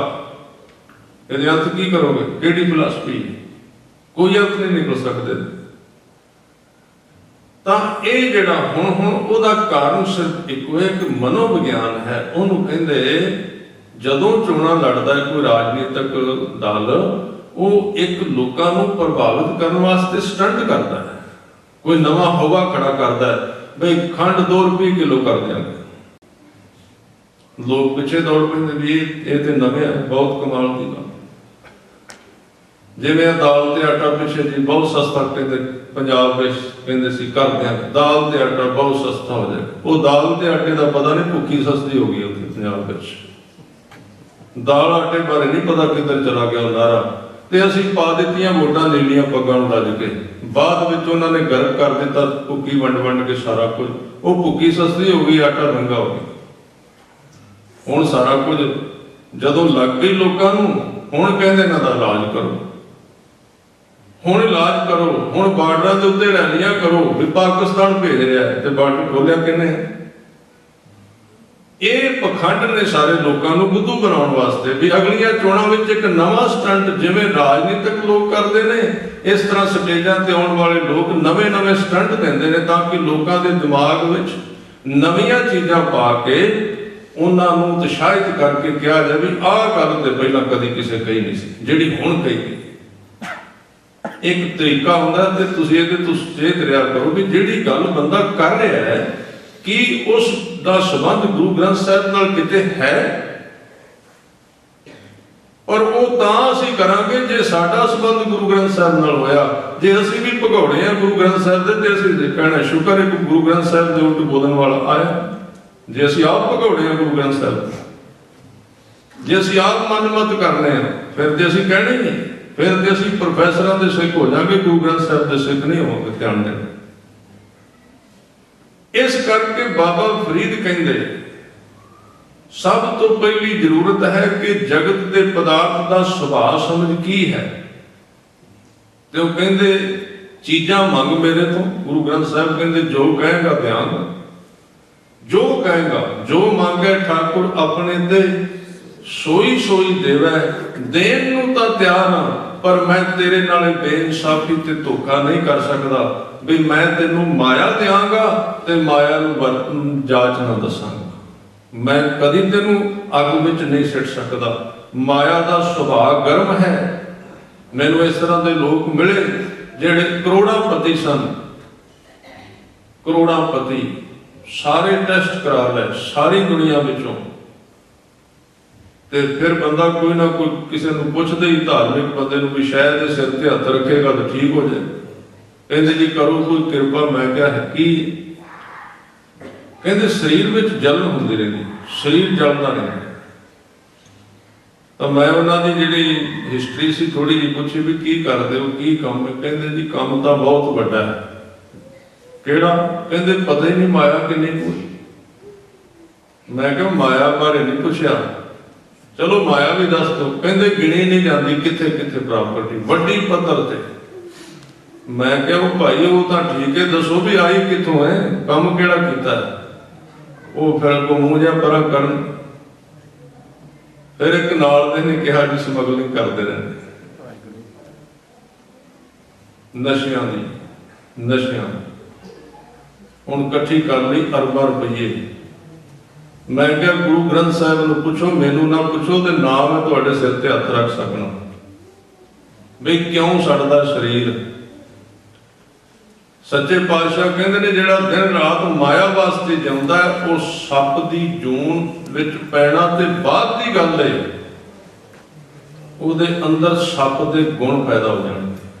ਇਹਦੇ अर्थ की करोगे, ਕਿਹੜੀ ਫਿਲਾਸਫੀ, कोई अर्थ नहीं निकल सकते। ਤਾਂ ਇਹ ਜਿਹੜਾ ਹੁਣ ਉਹਦਾ ਕਾਰਨ ਸਿਰਫ ਇੱਕੋ ਹੈ ਕਿ ਮਨੋਵਿਗਿਆਨ ਹੈ। ਉਹਨੂੰ ਕਹਿੰਦੇ ਜਦੋਂ ਚੋਣਾਂ ਲੜਦਾ ਕੋਈ ਰਾਜਨੀਤਿਕ ਦਲ, ਉਹ ਇੱਕ ਲੋਕਾਂ ਨੂੰ ਪ੍ਰਭਾਵਿਤ ਕਰਨ ਵਾਸਤੇ ਸਟੰਟ ਕਰਦਾ ਹੈ, ਕੋਈ ਨਵਾਂ ਹਵਾ ਖੜਾ ਕਰਦਾ ਹੈ, ਬਈ ਖੰਡ 2 ਰੁਪਏ ਕਿਲੋ ਕਰ ਦਿਆਂਗੇ। ਲੋਕ ਪਿੱਛੇ ਦੌੜ ਪੈਂਦੇ ਵੀ ਇਹ ਤੇ ਨਵੇਂ ਬਹੁਤ ਕਮਾਲ ਦੀ ਗੱਲ। ਜਿਵੇਂ ਦਾਲ ਤੇ ਆਟਾ ਪਿੱਛੇ ਜੀ ਬਹੁਤ ਸਸਤਾ ਕਹਿੰਦੇ ਪੰਜਾਬ ਵਿੱਚ ਕਹਿੰਦੇ ਸੀ ਕਰਦੇ ਆ, ਦਾਲ ਤੇ ਆਟਾ ਬਹੁਤ ਸਸਤਾ ਹੋ ਜਾਏ। ਉਹ ਦਾਲ ਤੇ ਆਟੇ ਦਾ ਪਤਾ ਨਹੀਂ, ਭੁੱਖੀ ਸਸਤੀ ਹੋ ਗਈ ਉੱਥੇ ਪੰਜਾਬ ਵਿੱਚ। ਦਾਲ ਆਟੇ ਬਾਰੇ ਨਹੀਂ ਪਤਾ ਕਿੱਧਰ ਚਲਾ ਗਿਆ ਉਹ ਨਾਰਾ। ਤੇ ਅਸੀਂ ਪਾ ਦਿੱਤੀਆਂ ਵੋਟਾਂ ਨੀਲੀਆਂ ਪੱਗਾਂ ਨੂੰ ਰੱਜ ਕੇ, ਬਾਅਦ ਵਿੱਚ ਉਹਨਾਂ ਨੇ ਗਰਕ ਕਰ ਦਿੱਤਾ ਭੁੱਕੀ ਵੰਡ ਕੇ ਸਾਰਾ ਕੁਝ। ਉਹ ਭੁੱਕੀ ਸਸਤੀ ਹੋ ਗਈ, ਆਟਾ ਮਹਿੰਗਾ ਹੋ ਗਿਆ। ਹੁਣ ਸਾਰਾ ਕੁਝ ਜਦੋਂ ਲੱਗ ਗਈ ਲੋਕਾਂ ਨੂੰ, ਹੁਣ ਕਹਿੰਦੇ ਇਹਨਾਂ ਦਾ ਇਲਾਜ ਕਰੋ, ਹੁਣ ਇਲਾਜ ਕਰੋ, ਹੁਣ ਬਾਰਡਰਾਂ ਦੇ ਉੱਤੇ ਰੈਲੀਆਂ ਕਰੋ ਵੀ ਪਾਕਿਸਤਾਨ ਭੇਜ ਰਿਹਾ ਹੈ, ਤੇ ਬਾਰਡਰ ਖੋਲਿਆ ਕਿਹਨੇ? ਇਹ ਪਖੰਡ ਨੇ ਸਾਰੇ ਲੋਕਾਂ ਨੂੰ ਬੁੱਧੂ ਬਣਾਉਣ ਵਾਸਤੇ ਵੀ ਅਗਲੀਆਂ ਚੋਣਾਂ ਵਿੱਚ ਇੱਕ ਨਵਾਂ ਸਟੰਟ, ਜਿਵੇਂ ਰਾਜਨੀਤਿਕ ਲੋਕ ਕਰਦੇ ਨੇ, ਇਸ ਤਰ੍ਹਾਂ ਸਟੇਜਾਂ ਤੇ ਆਉਣ ਵਾਲੇ ਲੋਕ ਨਵੇਂ ਸਟੰਟ ਦਿੰਦੇ ਨੇ ਤਾਂ ਕਿ ਲੋਕਾਂ ਦੇ ਦਿਮਾਗ ਵਿੱਚ ਨਵੀਆਂ ਚੀਜ਼ਾਂ ਪਾ ਕੇ ਉਹਨਾਂ ਨੂੰ ਉਤਸ਼ਾਹਿਤ ਕਰਕੇ ਕਿਹਾ ਜਾਵੇ ਵੀ ਆਹ ਗੱਲ ਤੇ ਪਹਿਲਾਂ ਕਦੀ ਕਿਸੇ ਕਹੀ ਨਹੀਂ ਸੀ ਜਿਹੜੀ ਹੁਣ ਕਹੀ ਗਈ। ਇੱਕ ਤਰੀਕਾ ਹੁੰਦਾ ਤੇ ਤੁਸੀਂ ਇਹਦੇ ਤੋਂ ਸੁਚੇਤ ਰਿਹਾ ਕਰੋ ਵੀ ਜਿਹੜੀ ਗੱਲ ਬੰਦਾ ਕਰ ਰਿਹਾ ਹੈ ਕਿ ਉਸ ਦਾ ਸੰਬੰਧ ਗੁਰੂ ਗ੍ਰੰਥ ਸਾਹਿਬ ਨਾਲ ਕਿਤੇ ਹੈ, ਔਰ ਉਹ ਤਾਂ ਅਸੀਂ ਕਰਾਂਗੇ ਜੇ ਸਾਡਾ ਸੰਬੰਧ ਗੁਰੂ ਗ੍ਰੰਥ ਸਾਹਿਬ ਨਾਲ ਹੋਇਆ। ਜੇ ਅਸੀਂ ਵੀ ਭਗੌੜੇ ਆ ਗੁਰੂ ਗ੍ਰੰਥ ਸਾਹਿਬ ਦੇ, ਤੇ ਅਸੀਂ ਕਹਿਣਾ ਸ਼ੁਕਰ ਹੈ ਕਿ ਗੁਰੂ ਗ੍ਰੰਥ ਸਾਹਿਬ ਦੇ ਉਲਟ ਬੋਲਣ ਵਾਲਾ ਆਇਆ। ਜੇ ਅਸੀਂ ਆਪ ਭਗੌੜੇ ਆ ਗੁਰੂ ਗ੍ਰੰਥ ਸਾਹਿਬ, ਜੇ ਅਸੀਂ ਆਪ ਮਨਮਤ ਕਰਨੇ ਆ, ਫਿਰ ਤੇ ਅਸੀਂ ਕਹਿਣਾ ਹੀ ਨਹੀਂ, ਫਿਰ ਤੇ ਅਸੀਂ ਪ੍ਰੋਫੈਸਰਾਂ ਦੇ ਸਿੱਖ ਹੋ ਜਾਵਾਂਗੇ, ਗੁਰੂ ਗ੍ਰੰਥ ਸਾਹਿਬ ਦੇ ਸਿੱਖ ਨਹੀਂ ਹੋਵਾਂਗੇ। ਧਿਆਨ ਦੇਣਾ। ਇਸ ਕਰਕੇ ਬਾਬਾ ਫਰੀਦ ਕਹਿੰਦੇ ਸਭ ਤੋਂ ਪਹਿਲੀ ਜ਼ਰੂਰਤ ਹੈ ਕਿ ਜਗਤ ਦੇ ਪਦਾਰਥ ਦਾ ਸੁਭਾਅ ਸਮਝ ਕੀ ਹੈ। ਤੇ ਉਹ ਕਹਿੰਦੇ ਚੀਜ਼ਾਂ ਮੰਗ ਮੇਰੇ ਤੋਂ। ਗੁਰੂ ਗ੍ਰੰਥ ਸਾਹਿਬ ਕਹਿੰਦੇ ਜੋ ਕਹੇਗਾ ਦਿਆਂਗਾ, ਜੋ ਕਹੇਗਾ, ਜੋ ਮੰਗੇ ਠਾਕੁਰ ਆਪਣੇ ਤੇ ਸੋਈ ਸੋਈ ਦੇਵੈ। ਦੇਣ ਨੂੰ ਤਾਂ ਤਿਆਰ ਹਾਂ, ਪਰ ਮੈਂ ਤੇਰੇ ਨਾਲ ਬੇਇਨਸਾਫੀ ਤੇ ਧੋਖਾ ਨਹੀਂ ਕਰ ਸਕਦਾ ਵੀ ਮੈਂ ਤੈਨੂੰ ਮਾਇਆ ਦਿਆਂਗਾ ਤੇ ਮਾਇਆ ਨੂੰ ਜਾਚ ਨਾ ਦੱਸਾਂਗਾ। ਮੈਂ ਕਦੀ ਤੈਨੂੰ ਅੱਗ ਵਿੱਚ ਨਹੀਂ ਸਿੱਟ ਸਕਦਾ। ਮਾਇਆ ਦਾ ਸੁਭਾਅ ਗਰਮ ਹੈ। ਮੈਨੂੰ ਇਸ ਤਰ੍ਹਾਂ ਦੇ ਲੋਕ ਮਿਲੇ ਜਿਹੜੇ ਕਰੋੜਾਪਤੀ ਸਨ, ਕਰੋੜਾਪਤੀ, ਸਾਰੇ ਟੈਸਟ ਕਰਾ ਲੈ ਸਾਰੀ ਦੁਨੀਆ ਵਿੱਚੋਂ, ਤੇ ਫਿਰ ਬੰਦਾ ਕੋਈ ਨਾ ਕੋਈ ਕਿਸੇ ਨੂੰ ਪੁੱਛਦੇ ਹੀ ਧਾਰਮਿਕ ਬੰਦੇ ਨੂੰ ਵੀ ਸ਼ਾਇਦ ਇਹ ਸਿਰ ਤੇ ਹੱਥ ਰੱਖੇਗਾ ਤਾਂ ਠੀਕ ਹੋ ਜਾਏ। ਕਹਿੰਦੇ ਜੀ ਕਰੋ ਕੋਈ ਕਿਰਪਾ। ਮੈਂ ਕਿਹਾ ਹੈ ਕੀ? ਕਹਿੰਦੇ ਸਰੀਰ ਵਿੱਚ ਜਲਨ ਹੁੰਦੀ ਰਹਿੰਦੀ, ਸਰੀਰ ਜਲਦਾ ਰਹਿੰਦਾ। ਤਾਂ ਮੈਂ ਉਹਨਾਂ ਦੀ ਜਿਹੜੀ ਹਿਸਟਰੀ ਸੀ ਥੋੜੀ ਜਿਹੀ ਪੁੱਛੀ ਵੀ ਕੀ ਕਰਦੇ ਹੋ, ਕੀ ਕੰਮ? ਕਹਿੰਦੇ ਜੀ ਕੰਮ ਤਾਂ ਬਹੁਤ ਵੱਡਾ ਹੈ। ਕਿਹੜਾ? ਕਹਿੰਦੇ ਪਤਾ ਹੀ ਨਹੀਂ ਮਾਇਆ ਕਿੰਨੀ ਕੋਈ। ਮੈਂ ਕਿਹਾ ਮਾਇਆ ਬਾਰੇ ਨਹੀਂ ਪੁੱਛਿਆ, ਚਲੋ ਮਾਇਆ ਵੀ ਦੱਸ ਦਿਓ। ਕਹਿੰਦੇ ਗਿਣੀ ਨਹੀਂ ਜਾਂਦੀ ਕਿੱਥੇ ਕਿੱਥੇ ਪ੍ਰਾਪਰਟੀ ਵੱਡੀ ਪੱਧਰ ਤੇ। ਮੈਂ ਕਿਹਾ ਉਹ ਭਾਈ ਉਹ ਤਾਂ ਠੀਕ ਹੈ, ਦੱਸੋ ਵੀ ਆਈ ਕਿੱਥੋਂ ਹੈ, ਕੰਮ ਕਿਹੜਾ ਕੀਤਾ? ਉਹ ਫਿਰ ਕੋ ਮੂੰਹ ਜਿਹਾ ਪਰਾਂ ਕਰਨ। ਫਿਰ ਇੱਕ ਨਾਲ ਦੇ ਨੇ ਕਿਹਾ ਜੀ ਸਮਗਲਿੰਗ ਕਰਦੇ ਰਹਿੰਦੇ ਨਸ਼ਿਆਂ ਦੀ, ਨਸ਼ਿਆਂ ਹੁਣ ਇਕੱਠੀ ਕਰ ਲਈ ਅਰਬਾਂ ਰੁਪਈਏ। ਮੈਂ ਕਿਹਾ ਗੁਰੂ ਗ੍ਰੰਥ ਸਾਹਿਬ ਨੂੰ ਪੁੱਛੋ, ਮੈਨੂੰ ਨਾ ਪੁੱਛੋ, ਤੇ ਨਾ ਮੈਂ ਤੁਹਾਡੇ ਸਿਰ ਤੇ ਹੱਥ ਰੱਖ ਸਕਣਾ ਵੀ ਕਿਉਂ ਸੜਦਾ ਸਰੀਰ। ਸੱਚੇ ਪਾਤਸ਼ਾਹ ਕਹਿੰਦੇ ਨੇ ਜਿਹੜਾ ਦਿਨ ਰਾਤ ਮਾਇਆ ਵਾਸਤੇ ਜਿਉਂਦਾ ਹੈ ਉਹ ਸੱਪ ਦੀ ਜੂਨ ਵਿੱਚ ਪੈਣਾ ਤੇ ਬਾਅਦ ਦੀ ਗੱਲ ਹੈ। ਉਹਦੇ ਅੰਦਰ ਸੱਪ ਦੇ ਗੁਣ ਪੈਦਾ ਹੋ ਜਾਣਗੇ,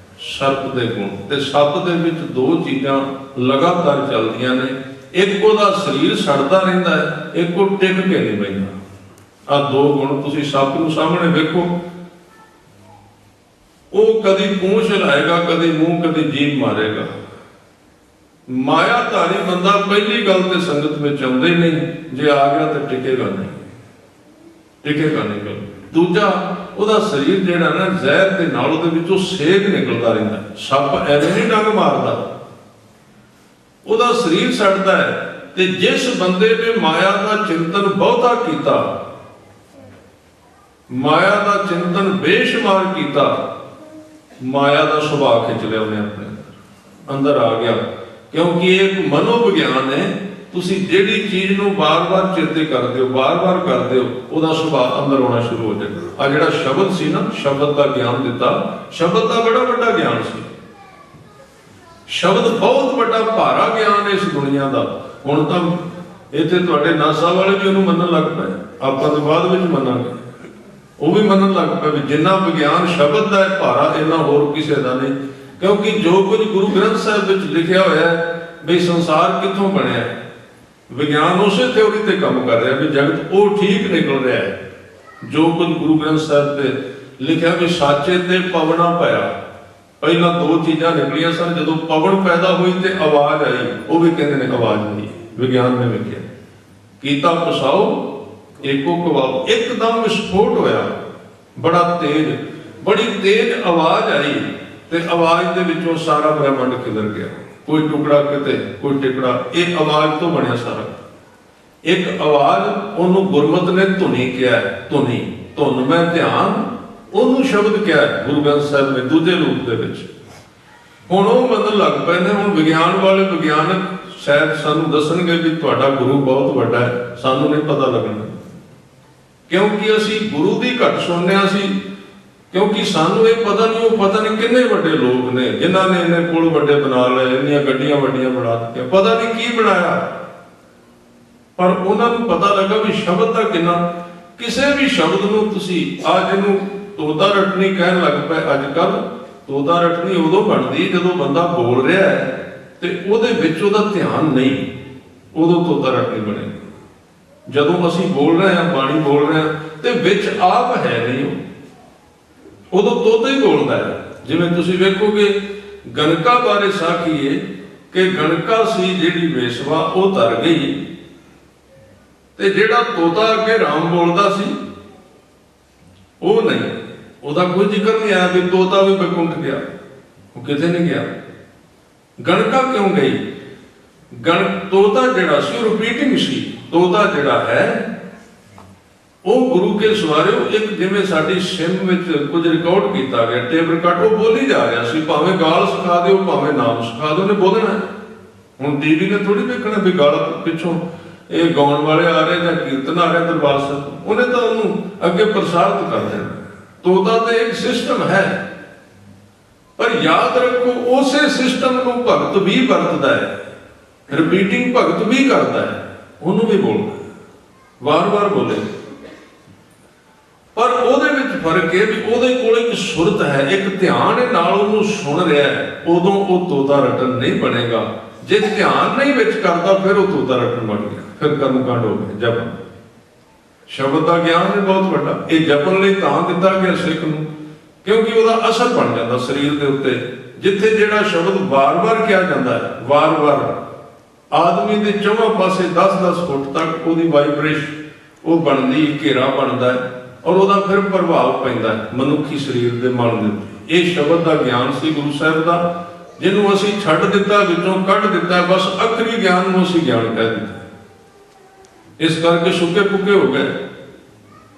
ਸੱਪ ਦੇ ਗੁਣ। ਤੇ ਸੱਪ ਦੇ ਵਿੱਚ ਦੋ ਚੀਜ਼ਾਂ ਲਗਾਤਾਰ ਚੱਲਦੀਆਂ ਨੇ, ਇੱਕ ਉਹਦਾ ਸਰੀਰ ਸੜਦਾ ਰਹਿੰਦਾ ਹੈ, ਇੱਕ ਉਹ ਟਿਕ ਕੇ ਨਹੀਂ ਬੈਠਦਾ। ਆਹ ਦੋ ਗੁਣ ਤੁਸੀਂ ਸੱਪ ਨੂੰ ਸਾਹਮਣੇ ਵੇਖੋ, ਉਹ ਕਦੀ ਪੂੰਛ ਹਿਲਾਏਗਾ, ਕਦੀ ਮੂੰਹ, ਕਦੀ ਜੀਭ ਮਾਰੇਗਾ। मायाधारी बंदा पहली गल तो संगत में आउंदा ही नहीं, जे आ गया तो टिकेगा नहीं, टिकेगा नहीं गल। दूजा ਉਹਦਾ शरीर ਜਿਹੜਾ ना ਜ਼ਹਿਰ ਦੇ ਨਾਲ ਉਹਦੇ ਵਿੱਚੋਂ ਸੇਕ ਨਿਕਲਦਾ ਰਹਿੰਦਾ। ਸੱਪ ਐਵੇਂ ਨਹੀਂ ਡੰਗ ਮਾਰਦਾ, ਉਹਦਾ ਸਰੀਰ ਸੜਦਾ ਹੈ। ਤੇ ਜਿਸ ਬੰਦੇ ਨੇ ਮਾਇਆ ਦਾ ਚਿੰਤਨ ਬਹੁਤਾ ਕੀਤਾ, ਮਾਇਆ ਦਾ ਚਿੰਤਨ ਬੇਸ਼ੁਮਾਰ ਕੀਤਾ, ਮਾਇਆ ਦਾ ਸੁਭਾਅ ਖਿੱਚ ਲਿਆ ਉਹਨੇ ਆਪਣੇ ਅੰਦਰ ਆ ਗਿਆ। ਕਿਉਂਕਿ ਇਹ ਇੱਕ ਮਨੋਵਿਗਿਆਨ ਹੈ, ਤੁਸੀਂ ਜਿਹੜੀ ਚੀਜ਼ ਨੂੰ ਬਾਰ-ਬਾਰ ਚੇਤੇ ਕਰਦੇ ਹੋ, ਬਾਰ-ਬਾਰ ਕਰਦੇ ਹੋ, ਉਹਦਾ ਸੁਭਾਅ ਅੰਦਰ ਆਉਣਾ ਸ਼ੁਰੂ ਹੋ ਜਾਂਦਾ। ਆ ਜਿਹੜਾ ਸ਼ਬਦ ਸੀ ਨਾ, ਸ਼ਬਦ ਦਾ ਗਿਆਨ ਦਿੱਤਾ, ਸ਼ਬਦ ਦਾ ਬੜਾ ਵੱਡਾ ਗਿਆਨ ਸੀ। ਸ਼ਬਦ ਬਹੁਤ ਵੱਡਾ ਭਾਰਾ ਗਿਆਨ ਇਸ ਦੁਨੀਆ ਦਾ। ਹੁਣ ਤਾਂ ਇੱਥੇ ਤੁਹਾਡੇ ਨਾਸਾ ਵਾਲੇ ਵੀ ਉਹਨੂੰ ਮੰਨਣ ਲੱਗ ਪਏ, ਆਪਾਂ ਤੋਂ ਬਾਅਦ ਵਿੱਚ ਮੰਨਾਂਗੇ, ਉਹ ਵੀ ਮੰਨਣ ਲੱਗ ਪਏ ਵੀ ਜਿੰਨਾ ਵਿਗਿਆਨ ਸ਼ਬਦ ਦਾ ਹੈ ਭਾਰਾ, ਇਹਨਾਂ ਹੋਰ ਕਿਸੇ ਦਾ ਨਹੀਂ। ਕਿਉਂਕਿ ਜੋ ਕੁਝ ਗੁਰੂ ਗ੍ਰੰਥ ਸਾਹਿਬ ਵਿੱਚ ਲਿਖਿਆ ਹੋਇਆ ਹੈ ਵੀ ਸੰਸਾਰ ਕਿੱਥੋਂ ਬਣਿਆ, ਵਿਗਿਆਨ ਉਸੇ ਥਿਉਰੀ ਤੇ ਕੰਮ ਕਰ ਰਿਹਾ ਵੀ ਜਗਤ ਉਹ ਠੀਕ ਨਿਕਲ ਰਿਹਾ ਹੈ। ਜੋ ਕੁਝ ਗੁਰੂ ਗ੍ਰੰਥ ਸਾਹਿਬ ਤੇ ਲਿਖਿਆ ਵੀ ਸਾਚੇ ਤੇ ਪਵਣਾ ਪਿਆ, ਪਹਿਲਾਂ ਦੋ ਚੀਜ਼ਾਂ ਨਿਕਲੀਆਂ ਸਨ। ਜਦੋਂ ਪਵਨ ਪੈਦਾ ਹੋਈ ਤੇ ਆਵਾਜ਼ ਆਈ, ਉਹ ਵੀ ਕਹਿੰਦੇ ਨੇ ਆਵਾਜ਼ ਨਹੀਂ, ਵਿਗਿਆਨ ਨੇ ਲਿਖਿਆ ਕੀਤਾ ਪਸਾਓ ਏਕੋ ਕਵਾਓ, ਇੱਕਦਮ ਵਿਸਫੋਟ ਹੋਇਆ, ਬੜਾ ਤੇਜ਼, ਬੜੀ ਤੇਜ਼ ਆਵਾਜ਼ ਆਈ ਤੇ ਆਵਾਜ਼ ਦੇ ਵਿੱਚੋਂ ਸਾਰਾ ਬ੍ਰਹਿਮੰਡ ਖਿਲਰ ਗਿਆ। ਕੋਈ ਟੁਕੜਾ ਕਿਤੇ, ਕੋਈ ਟਿਕੜਾ, ਇਹ ਆਵਾਜ਼ ਤੋਂ ਬਣਿਆ ਸਾਰਾ। ਇੱਕ ਆਵਾਜ਼, ਉਹਨੂੰ ਗੁਰਮਤਿ ਨੇ ਧੁਨੀ ਕਿਹਾ, ਧੁਨੀ, ਧੁਨ ਮੈਂ ਧਿਆਨ, ਉਹਨੂੰ ਸ਼ਬਦ ਕਿਹਾ ਗੁਰੂ ਗ੍ਰੰਥ ਸਾਹਿਬ ਨੇ ਦੂਜੇ ਰੂਪ ਦੇ ਵਿੱਚ। ਹੁਣ ਉਹ ਮੰਨਣ ਲੱਗ ਪਏ ਨੇ। ਹੁਣ ਵਿਗਿਆਨ ਵਾਲੇ ਵਿਗਿਆਨਕ ਸ਼ਾਇਦ ਸਾਨੂੰ ਦੱਸਣਗੇ ਵੀ ਤੁਹਾਡਾ ਗੁਰੂ ਬਹੁਤ ਵੱਡਾ ਹੈ, ਸਾਨੂੰ ਨਹੀਂ ਪਤਾ ਲੱਗਣਾ, ਕਿਉਂਕਿ ਅਸੀਂ ਗੁਰੂ ਦੀ ਘੱਟ ਸੁਣਿਆ ਸੀ। ਕਿਉਂਕਿ ਸਾਨੂੰ ਇਹ ਪਤਾ ਨਹੀਂ, ਉਹ ਪਤਾ ਨਹੀਂ ਕਿੰਨੇ ਵੱਡੇ ਲੋਕ ਨੇ ਜਿਨ੍ਹਾਂ ਨੇ ਇੰਨੇ ਪੁਲ ਵੱਡੇ ਬਣਾ ਲਏ, ਇੰਨੀਆਂ ਗੱਡੀਆਂ ਵੱਡੀਆਂ ਬਣਾ ਦਿੱਤੀਆਂ, ਪਤਾ ਨਹੀਂ ਕੀ ਬਣਾਇਆ। ਪਰ ਉਹਨਾਂ ਨੂੰ ਪਤਾ ਲੱਗਾ ਵੀ ਸ਼ਬਦ ਦਾ ਕਿੰਨਾ। ਕਿਸੇ ਵੀ ਸ਼ਬਦ ਨੂੰ ਤੁਸੀਂ ਅੱਜ ਇਹਨੂੰ ਤੋਤਾ ਰਟਣੀ ਕਹਿਣ ਲੱਗ ਪਏ ਅੱਜ ਕੱਲ੍ਹ। ਤੋਤਾ ਰਟਣੀ ਉਦੋਂ ਬਣਦੀ ਜਦੋਂ ਬੰਦਾ ਬੋਲ ਰਿਹਾ ਹੈ ਤੇ ਉਹਦੇ ਵਿੱਚ ਉਹਦਾ ਧਿਆਨ ਨਹੀਂ, ਉਦੋਂ ਤੋਤਾ ਰਟਣੀ ਬਣੇ। ਜਦੋਂ ਅਸੀਂ ਬੋਲ ਰਹੇ ਹਾਂ, ਬਾਣੀ ਬੋਲ ਰਹੇ ਹਾਂ ਤੇ ਵਿੱਚ ਆਪ ਹੈ ਨਹੀਂ, ਉਦੋਂ ਤੋਤਾ ਹੀ ਬੋਲਦਾ ਹੈ। ਜਿਵੇਂ ਤੁਸੀਂ ਵੇਖੋਗੇ ਗਣਕਾ ਬਾਰੇ ਸਾਖੀ ਹੈ ਕਿ ਗਣਕਾ ਸੀ ਜਿਹੜੀ ਵੇਸਵਾ, ਉਹ ਤਰ ਗਈ ਤੇ ਜਿਹੜਾ ਤੋਤਾ ਅੱਗੇ ਰਾਮ ਬੋਲਦਾ ਸੀ ਉਹ ਨਹੀਂ, ਉਹਦਾ ਕੋਈ ਜ਼ਿਕਰ ਨਹੀਂ ਆਇਆ ਵੀ ਤੋਤਾ ਵੀ ਬੈਕੁੰਠ ਗਿਆ, ਉਹ ਕਿਤੇ ਨਹੀਂ ਗਿਆ। ਗਣਕਾ ਕਿਉਂ ਗਈ? ਤੋਤਾ ਜਿਹੜਾ ਸੀ ਉਹ ਰਿਪੀਟਿੰਗ ਸੀ। ਤੋਤਾ ਜਿਹੜਾ ਹੈ ਉਹ ਗੁਰੂ ਕੇ ਸਵਾਰਿਓ, ਇੱਕ ਜਿਵੇਂ ਸਾਡੀ ਸਿਮ ਵਿੱਚ ਕੁਝ ਰਿਕਾਰਡ ਕੀਤਾ ਗਿਆ, ਟੇਪ ਰਿਕਾਰਡ, ਉਹ ਬੋਲੀ ਜਾ ਰਿਹਾ ਸੀ। ਭਾਵੇਂ ਗਾਲ ਸਿਖਾ ਦਿਓ, ਭਾਵੇਂ ਨਾਮ ਸਿਖਾ ਦਿਓ, ਉਹਨੇ ਬੋਲਣਾ। ਹੁਣ ਟੀਵੀ ਨੇ ਥੋੜੀ ਵੇਖਣਾ ਵੀ ਗਾਲ ਪਿੱਛੋਂ ਇਹ ਗਾਉਣ ਵਾਲੇ ਆ ਰਹੇ ਜਾਂ ਕੀਰਤਨ ਆ ਰਿਹਾ ਦਰਬਾਰ ਸਾਹਿਬ, ਉਹਨੇ ਤਾਂ ਉਹਨੂੰ ਅੱਗੇ ਪ੍ਰਸਾਰਿਤ ਕਰ ਦੇਣਾ। ਤੋਤਾ ਤੇ ਇੱਕ ਸਿਸਟਮ ਹੈ, ਪਰ ਯਾਦ ਰੱਖੋ ਉਸੇ ਸਿਸਟਮ ਨੂੰ ਭਗਤ ਵੀ ਵਰਤਦਾ ਹੈ, ਰਿਪੀਟਿੰਗ ਭਗਤ ਵੀ ਕਰਦਾ ਹੈ, ਉਹਨੂੰ ਵੀ ਬੋਲਦਾ, ਵਾਰ-ਵਾਰ ਬੋਲੇ। ਪਰ ਉਹਦੇ ਵਿੱਚ ਫਰਕ ਹੈ ਵੀ ਉਹਦੇ ਕੋਲ ਇੱਕ ਸੁਰਤ ਹੈ, ਇੱਕ ਧਿਆਨ ਹੈ, ਨਾਲ ਉਹਨੂੰ ਸੁਣ ਰਿਹਾ ਹੈ। ਉਦੋਂ ਉਹ ਤੋਤਾ ਰਟਨ ਨਹੀਂ ਬਣੇਗਾ। ਜੇ ਧਿਆਨ ਨਹੀਂ ਵਿੱਚ ਕਰਦਾ ਫਿਰ ਉਹ ਤੋਤਾ ਰਟਨ ਬਣ ਗਿਆ, ਫਿਰ ਕਰਮਕਾਂਡ ਹੋ ਗਿਆ। ਜਪਨ ਸ਼ਬਦ ਦਾ ਗਿਆਨ ਹੈ ਬਹੁਤ ਵੱਡਾ। ਇਹ ਜਪਨ ਲਈ ਤਾਂ ਦਿੱਤਾ ਗਿਆ ਸਿੱਖ ਨੂੰ ਕਿਉਂਕਿ ਉਹਦਾ ਅਸਰ ਬਣ ਜਾਂਦਾ ਸਰੀਰ ਦੇ ਉੱਤੇ। ਜਿੱਥੇ ਜਿਹੜਾ ਸ਼ਬਦ ਵਾਰ-ਵਾਰ ਕਿਹਾ ਜਾਂਦਾ ਹੈ, ਵਾਰ-ਵਾਰ, ਆਦਮੀ ਦੇ ਚੌਵਾਂ ਪਾਸੇ 10-10 ਫੁੱਟ ਤੱਕ ਉਹਦੀ ਵਾਈਬ੍ਰੇਸ਼ਨ ਉਹ ਬਣਦੀ, ਘੇਰਾ ਬਣਦਾ ਹੈ ਔਰ ਉਹਦਾ ਫਿਰ ਪ੍ਰਭਾਵ ਪੈਂਦਾ ਹੈ ਮਨੁੱਖੀ ਸਰੀਰ ਦੇ ਮਨ ਦੇ ਉੱਤੇ। ਇਹ ਸ਼ਬਦ ਦਾ ਗਿਆਨ ਸੀ ਗੁਰੂ ਸਾਹਿਬ ਦਾ, ਜਿਹਨੂੰ ਅਸੀਂ ਛੱਡ ਦਿੱਤਾ, ਵਿੱਚੋਂ ਕੱਢ ਦਿੱਤਾ, ਬਸ ਅਖਰੀ ਗਿਆਨ ਨੂੰ ਅਸੀਂ ਗਿਆਨ ਕਹਿ ਦਿੱਤਾ। ਇਸ ਕਰਕੇ ਸੁੱਕੇ ਪੁੱਕੇ ਹੋ ਗਏ,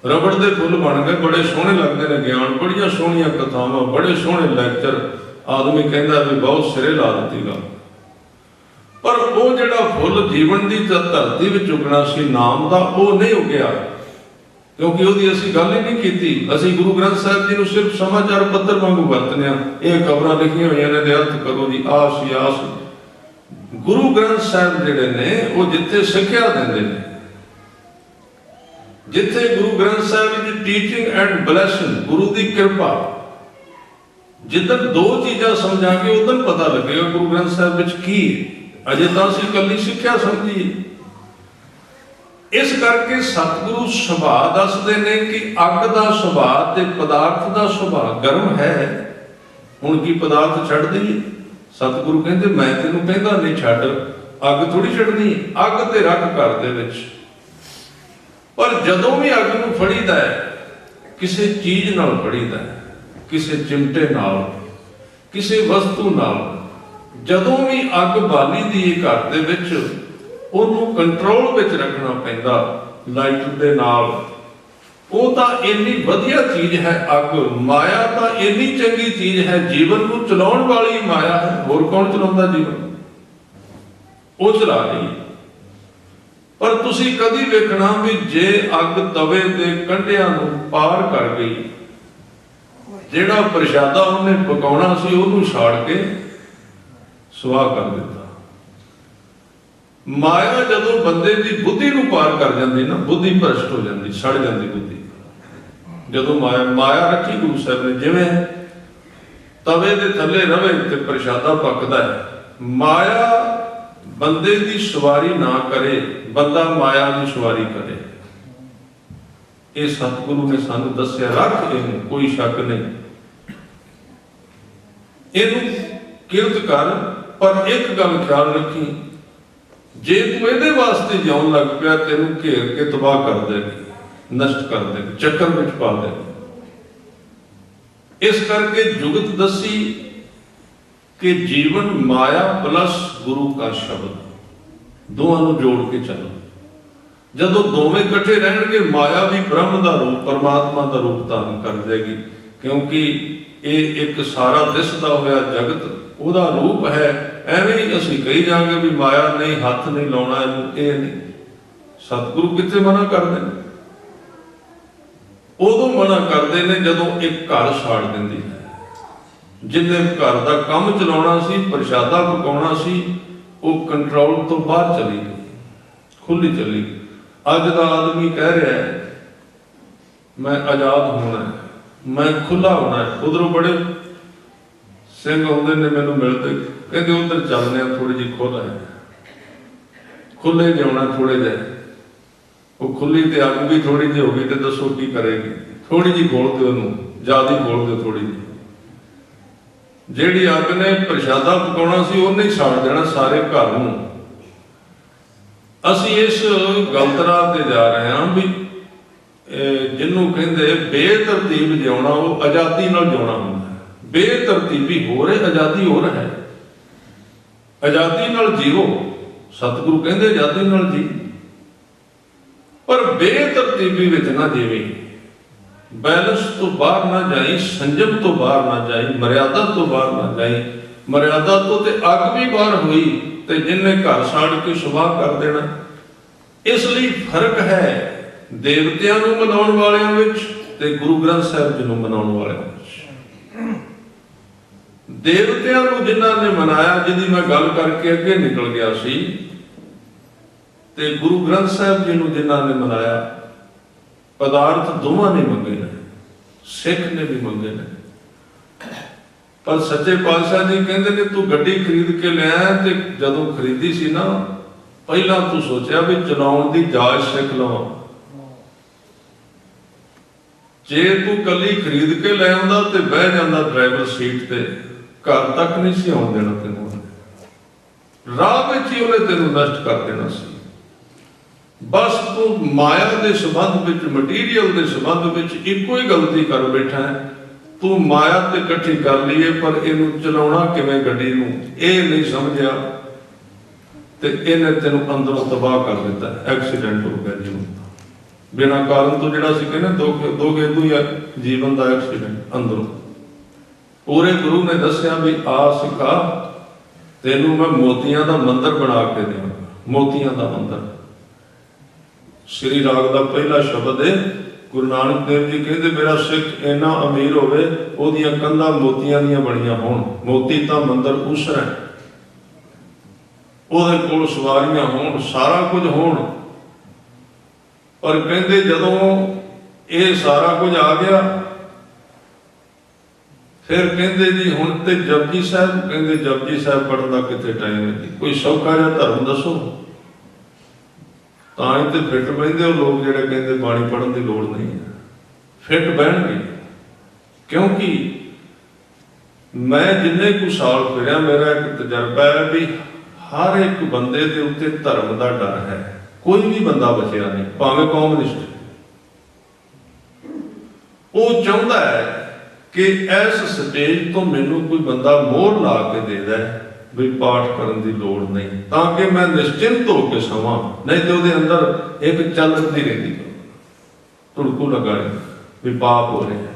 ਰਬੜ ਦੇ ਫੁੱਲ ਬਣ ਗਏ। ਬੜੇ ਸੋਹਣੇ ਲੱਗਦੇ ਨੇ ਗਿਆਨ, ਬੜੀਆਂ ਸੋਹਣੀਆਂ ਕਥਾਵਾਂ, ਬੜੇ ਸੋਹਣੇ ਲੈਕਚਰ, ਆਦਮੀ ਕਹਿੰਦਾ ਵੀ ਬਹੁਤ ਸਿਰੇ ਲਾ ਦਿੱਤੀ ਗੱਲ। ਪਰ ਉਹ ਜਿਹੜਾ ਫੁੱਲ ਜੀਵਨ ਦੀ ਧਰਤੀ ਵਿੱਚ ਉਗਣਾ ਸੀ ਨਾਮ ਦਾ, ਉਹ ਨਹੀਂ ਉਗਿਆ ਕਿਉਂਕਿ ਉਹਦੀ ਅਸੀਂ ਗੱਲ ਹੀ ਨਹੀਂ ਕੀਤੀ। ਅਸੀਂ ਗੁਰੂ ਗ੍ਰੰਥ ਸਾਹਿਬ ਜੀ ਨੂੰ ਸਿਰਫ ਸਮਾਚਾਰ ਪੱਤਰ ਵਾਂਗੂ ਵਰਤਨੇ ਆ। ਇਹ ਖਬਰਾਂ ਲਿਖੀਆਂ ਹੋਈਆਂ ਨੇ ਤੇ ਅਰਥ ਕਰੋ ਜੀ, ਆਸ ਹੀ ਆਸ। ਗੁਰੂ ਗ੍ਰੰਥ ਸਾਹਿਬ ਜਿਹੜੇ ਨੇ ਉਹ ਜਿੱਥੇ ਸਿੱਖਿਆ ਦਿੰਦੇ ਨੇ, ਜਿੱਥੇ ਗੁਰੂ ਗ੍ਰੰਥ ਸਾਹਿਬ ਦੀ ਟੀਚਿੰਗ ਐਂਡ ਬਲੈਸਿੰਗ, ਗੁਰੂ ਦੀ ਕਿਰਪਾ, ਜਿੱਦਣ ਦੋ ਚੀਜ਼ਾਂ ਸਮਝਾਂਗੇ ਉਦੋਂ ਪਤਾ ਲੱਗੇਗਾ ਗੁਰੂ ਗ੍ਰੰਥ ਸਾਹਿਬ ਵਿੱਚ ਕੀ ਹੈ। ਅਜੇ ਤਾਂ ਅਸੀਂ ਇਕੱਲੀ ਸਿੱਖਿਆ ਸਮਝੀਏ। ਇਸ ਕਰਕੇ ਸਤਿਗੁਰੂ ਸੁਭਾਅ ਦੱਸਦੇ ਨੇ ਕਿ ਅੱਗ ਦਾ ਸੁਭਾਅ ਤੇ ਪਦਾਰਥ ਦਾ ਸੁਭਾਅ ਗਰਮ ਹੈ। ਹੁਣ ਕੀ ਪਦਾਰਥ ਛੱਡ ਦਈਏ? सतगुरु कहते मैं तेनों कहता नहीं छड्ड, अग थोड़ी छड्डनी, अग ते रख घर दे विच। पर जदों भी अग नूं फड़ीदा है, किसी चीज नाल फड़ीदा है, किसी चिमटे नाल, किसी वस्तु नाल, जदों भी अग बाली दी घर दे विच उहनूं कंट्रोल विच रखना पैंदा लाइट दे नाल। वो तो इन्नी वधिया चीज है अग, माया तो इन्नी चंगी चीज है, जीवन को चलाउण वाली माया है। होर कौन चलाउंदा जीवन? वो चला रही। पर तुसी कदी वेखना भी जे अग तवे दे कंढियां नूं पार कर गई, जिहड़ा प्रशादा उन्हें पकाउणा सी उहनूं साड़ के सुआह कर दिता। माया जदों बंदे की बुद्धि नूं पार कर जाती ना, बुद्धि भ्रष्ट हो जाती, सड़ जाती बुद्धि। जदों माया रखी गुरु साहब ने, जिवें तवे दे थले रवे ते प्रशादा पकदा है। माया बंदे की सवारी ना करे, बंदा माया की सवारी करे। ये सतगुरु ने सानू दस्या। रख इहनूं, कोई शक नहीं, इहनूं किरत कर। पर एक गल ख्याल रखी, जे तू इहदे वास्ते जिउण लग पिया, तेनूं घेर के तबाह कर देगी, नष्ट कर देगी, चक्कर में पा देगी। इस करके जुगत दसी कि जीवन माया प्लस गुरु का शब्द, दोवां नूं जोड़ के चलो। जदों दोवें इकट्ठे रहणगे, माया भी ब्रह्म का रूप, परमात्मा का रूप धारण कर देगी। क्योंकि ये एक सारा दिसदा होया जगत ਉਹਦਾ रूप है। ਐਵੇਂ ही ਅਸੀਂ कही जाएंगे भी माया नहीं, हथ नहीं लाउणा ਇਹਨੂੰ, ਇਹ नहीं। सतगुरु कित्थे मना करदे ने? उदों मना करदे ने जदों एक घर साड़ दिंदी है। जिन्ने घर का काम चलाउणा सी, प्रशादा पकाउणा सी, वो कंट्रोल तो बाहर चली गई, खुली चली गई। अज का आदमी कह रहा है मैं आजाद होना है, मैं खुला होना है। उधरों बड़े सिंह आउंदे ने मैनूं मिलदे, कहते उधर चलने थोड़ी जी खुल है, खुले जिउणा थोड़े जिहे। वो खुली तो अग भी थोड़ी जी होगी तो दसो की करेगी? थोड़ी जी खोल दो, ज्यादा ही खोल दो थोड़ी जी। जिहड़ी अग ने प्रशादा पकाउणा सी उहने ही साड़ देना सारे घर नूं। असीं इस गलत राह ते जा रहे हां भी जिन्हों कहंदे बेतरतीब जिउणा, वो आजादी नाल जिउणा हुंदा है। बेतरतीबी हो रहे, आजादी हो रहा है। आजादी नाल जीवो, सतगुरु कहंदे आजादी नाल जी, पर बेतरतीबी विच ना जीवी। बैलेंस तो बाहर ना जाई, संजम तो बाहर ना जाई, मर्यादा तो बाहर ना जाई। मर्यादा तो ते अग भी बाहर हुई ते जिन्हें घर साड़ के सुबाह कर देना। इसलिए फर्क है देवतियां नूं मनाउण वालियां विच ते गुरु ग्रंथ साहिब जी नूं मनाउण वालियां विच। देवतियां नूं जिन्हां ने मनाया, जिहदी मैं गल करके अगे निकल गया सी, ते गुरु ग्रंथ साहिब जी नूं जिन्हां ने मनाया, पदार्थ दोवां ने मंगे ने, सिख ने भी मंगे ने। पर सच्चे पातशाह जी कहते ने तू गड्डी खरीद के लिया ते जदों खरीदी सी ना, पहला तू सोचा भी चलाउण दी जाच सिख लवां। जे तू कली खरीद के ले आंदा ते बह जांदा ड्राइवर सीट ते, घर तक नहीं सी आउण देना तैनूं। राह विच ही उहने तैनूं नष्ट कर देना सी। बस तू माया के संबंध विच, मटीरियल के संबंध विच इको ही गलती कर बैठा है। तू माया ते इकट्ठी कर लीए, पर इनू चलाउणा किवें गड्डी नूं इह नहीं समझिया ते इहने तैनूं अंदरों तबाह कर दिता। एक्सीडेंट हो गया जीवन का, बिना कारण तो जिहड़ा सी कहने दो गेदू या जीवन का एक्सीडेंट अंदरों। पूरे गुरु ने दस्या भी आ सिखा, तैनूं मैं मोतियां दा मंदिर बना के देवां। मोतियां दा मंदिर, श्री राग का पहला शब्द है। गुरु नानक देव जी कहते मेरा सिख इन्ना अमीर होवे, ओदियां कंधां मोतियां दियां बणियां होण। मोती तां मंदिर उसरा, ओहदे कोल सवारियां होण, सारा कुछ होण। पर कहते जदों ये सारा कुछ आ गया, फिर कहते जी हुण ते जपजी साहब, कहते जपजी साहब पढ़न दा कित्थे टाइम है जी? कोई सौखा जिहा धर्म दसो। तां ही ते फिट बहिंदे लोग जिहड़े कहते बाणी पढ़न की लोड़ नहीं है। फिट बहणगे, क्योंकि मैं जिन्ने कुछ साल फिरिया मेरा एक तजर्बा है भी हर एक बंदे के उत्ते धर्म का डर है। कोई भी बंदा बचिया नहीं, भावें कम्युनिस्ट, वो चाहता है कि इस स्टेज तो मैनू कोई बंदा मोहर ला के दे दे भी पाठ करने की लोड़ नहीं, ताकि मैं निश्चिंत होकर सवा, नहीं तो वो अंदर एक चलती रहती धुड़कू लगा भी पाप हो रहे हैं।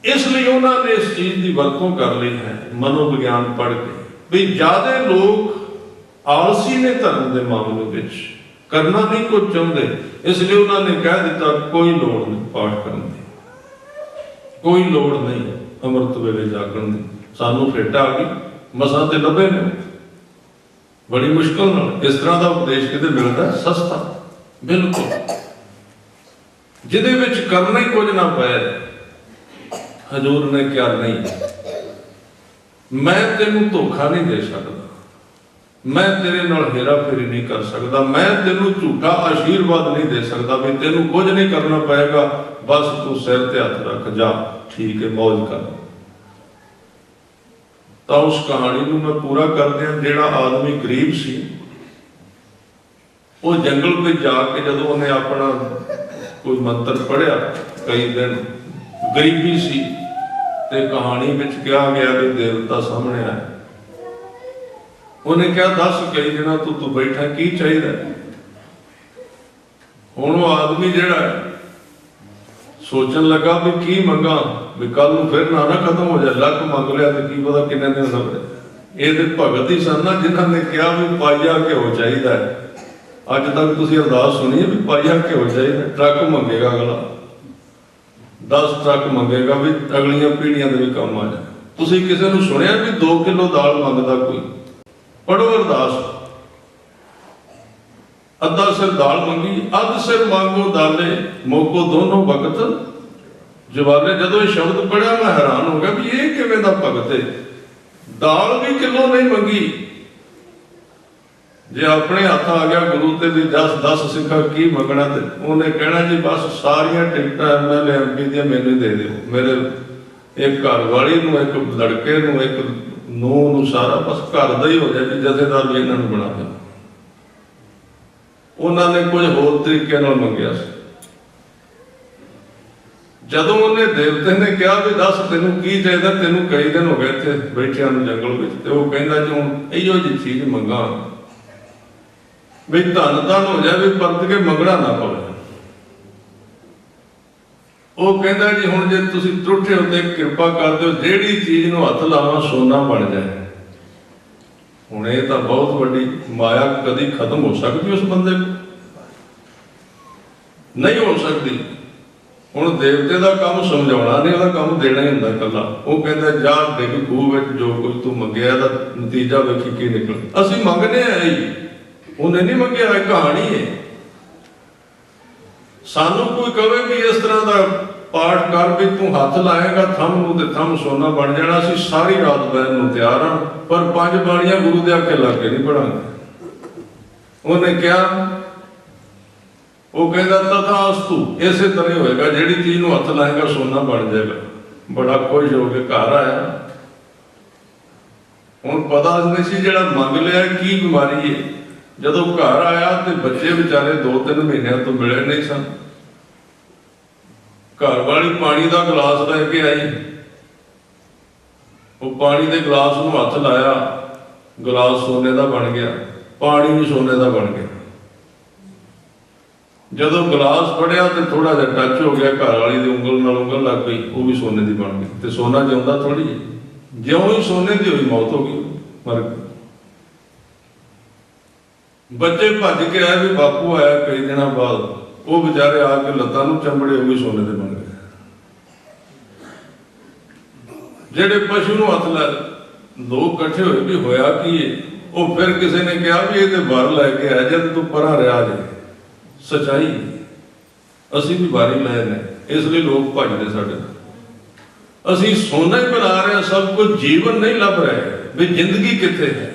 इसलिए उन्होंने इस चीज की वरतों कर ली है मनोविज्ञान पढ़ के भी ज्यादा लोग आलसी ने धर्म के मामले में करना नहीं कुछ चाहते, इसलिए उन्होंने कह दिता कोई लोड़ नहीं पाठ करने की, कोई लोड़ नहीं अमृत वेले जागरण की। सानू फिट आ गई, मसा ते लभे ने बड़ी मुश्किल नाल इस तरह का उपदेश किते मिलता सस्ता बिल्कुल, जिदे विच करना ही कुछ ना पाए। हजूर ने क्या नहीं, मैं तेनू धोखा नहीं दे सकता, मैं तेरे नाल हेरा फेरी नहीं कर सकता, मैं तेनू झूठा आशीर्वाद नहीं दे सकता भी तेनू कुछ नहीं करना पड़ेगा, बस तू सिर ते हथ रख जा, ठीक है मौज कर। तो उस कहानी को मैं पूरा कर दिया। जेड़ा आदमी गरीब सी वो जंगल में जाके जदों उन्हें अपना कोई मंत्र पढ़िया, कई दिन गरीबी सी ते कहानी में कहा गया कि देवता सामने आया, उन्हें क्या दस कई दिनों तो तू बैठा की चाहिए। हुण वो आदमी जिहड़ा सोचन लगा भी की मंगा भी कल फिर ना खत्म हो जाए, लक मंग लिया तो की पता किन्ने दिन लगे। ये भगत ही सन ना जिन्होंने कहा भी पाइया घ्यो चाहिए। अज तक तुसीं अरदास सुनी भी पाइया घ्यो चाहिए, ट्रक मंगेगा अगला, 10 ट्रक मंगेगा भी अगलियां पीढ़ियां भी काम आ जाए। तुसीं किसी ने सुनिया भी 2 किलो दाल मंगता कोई? पढ़ो अरदास, अद्धा सिर दाल मंगी, अध सिर मांगो दाले, मोको दोनों वक्त जवाले। जदों ये शब्द पढ़िया मैं हैरान हो गया भी ये किवें दा भगत है, दाल भी किलो नहीं मंगी। जे अपने हाथ आ गया गुरु ते भी 10 सिखा की मंगना, ते उन्हें कहना जी बस सारिया टिकट MLA MP दी मैनू दे दो, मेरे एक घर वाली नूं, एक लड़के नूं, एक नूह नूं, सारा बस घर दा ही हो जाए भी जथेदार भी इन्हां नूं बना दे। उन्होंने कुछ होर तरीके नाल मंगिया सी। जदों उन्हें देवते ने कहा भी दस तेनू की चाहिए, तेनू कई दिन हो गए इत्थे बैठिया नूं जंगल विच, ते वो कहंदा जी हुण इहो जी चीज मंगा भी धन धन हो जाए भी परत के मंगना ना पवे। वो कहंदा जी हुण जे तुसीं त्रुठे हो ते किरपा कर दिओ, जिहड़ी चीज नूं हथ लावां सोना बन जाए। हुण ये तां बहुत वड्डी माया कदी खत्म हो सकती उस बंदे को? नहीं हो सकती। हुण देवते का काम समझाउणा नहीं, उहदा काम देना ही हुंदा कल्ला। वो कहंदा जा डिग खूह विच, जो कुछ तू मंगिया दा नतीजा वेखी की निकल। असीं मंगने आई, उन्हें नहीं मंगिया, कहानी है। सानू कोई कहे भी इस तरह का पाठ कर भी तू हाथ लाएगा थम नूं ते थम सोना बन जाना, असीं सारी रात बहन नूं तैयार हाँ, पर 5 बाणियां गुरु दे आके ला के नहीं पढ़ांगे। उन्हें क्या वो कहता तथास्तु, इसे तरह होएगा, जिहड़ी चीज नूं हथ लाएगा सोना बन जाएगा। बड़ा खुश हो के घर आया, हुण पता नहीं सी जिहड़ा मंग लिया की बीमारी है। जदों घर आया तो बच्चे बेचारे 2-3 महीनों तो मिले नहीं सन। घर वाली पानी का गिलास लैके आई, वो पानी के गिलास नूं हथ लाया, गिलास सोने का बन गया, पानी भी सोने का बन गया। जदों गिलास फड़िया तो थोड़ा जिहा टच हो गया, घर वाली की उंगल नाल उंगल लग गई, वो भी सोने की बन गई। तो सोना जिउंदा थोड़ी है, ज्यों ही सोने की हुई मौत हो गई, मर गई। बच्चे भज के आए भी बापू आया कई दिन बाद, वो बेचारे आके लत्तां नूं चंबड़े, वो भी सोने के बन गए। जेडे पशु नूं हथ ला लोग कट्ठे होए भी होया कि वो फिर किसी ने कहा भी ये वर लैके आया जब तू परा रहा जे। सच्चाई असी भी वारी लाए ने, इसलिए लोग भजते साडे। असी सोना ही बना रहे हैं, सब कुछ जीवन नहीं लभ रहे भी जिंदगी कित्थे है।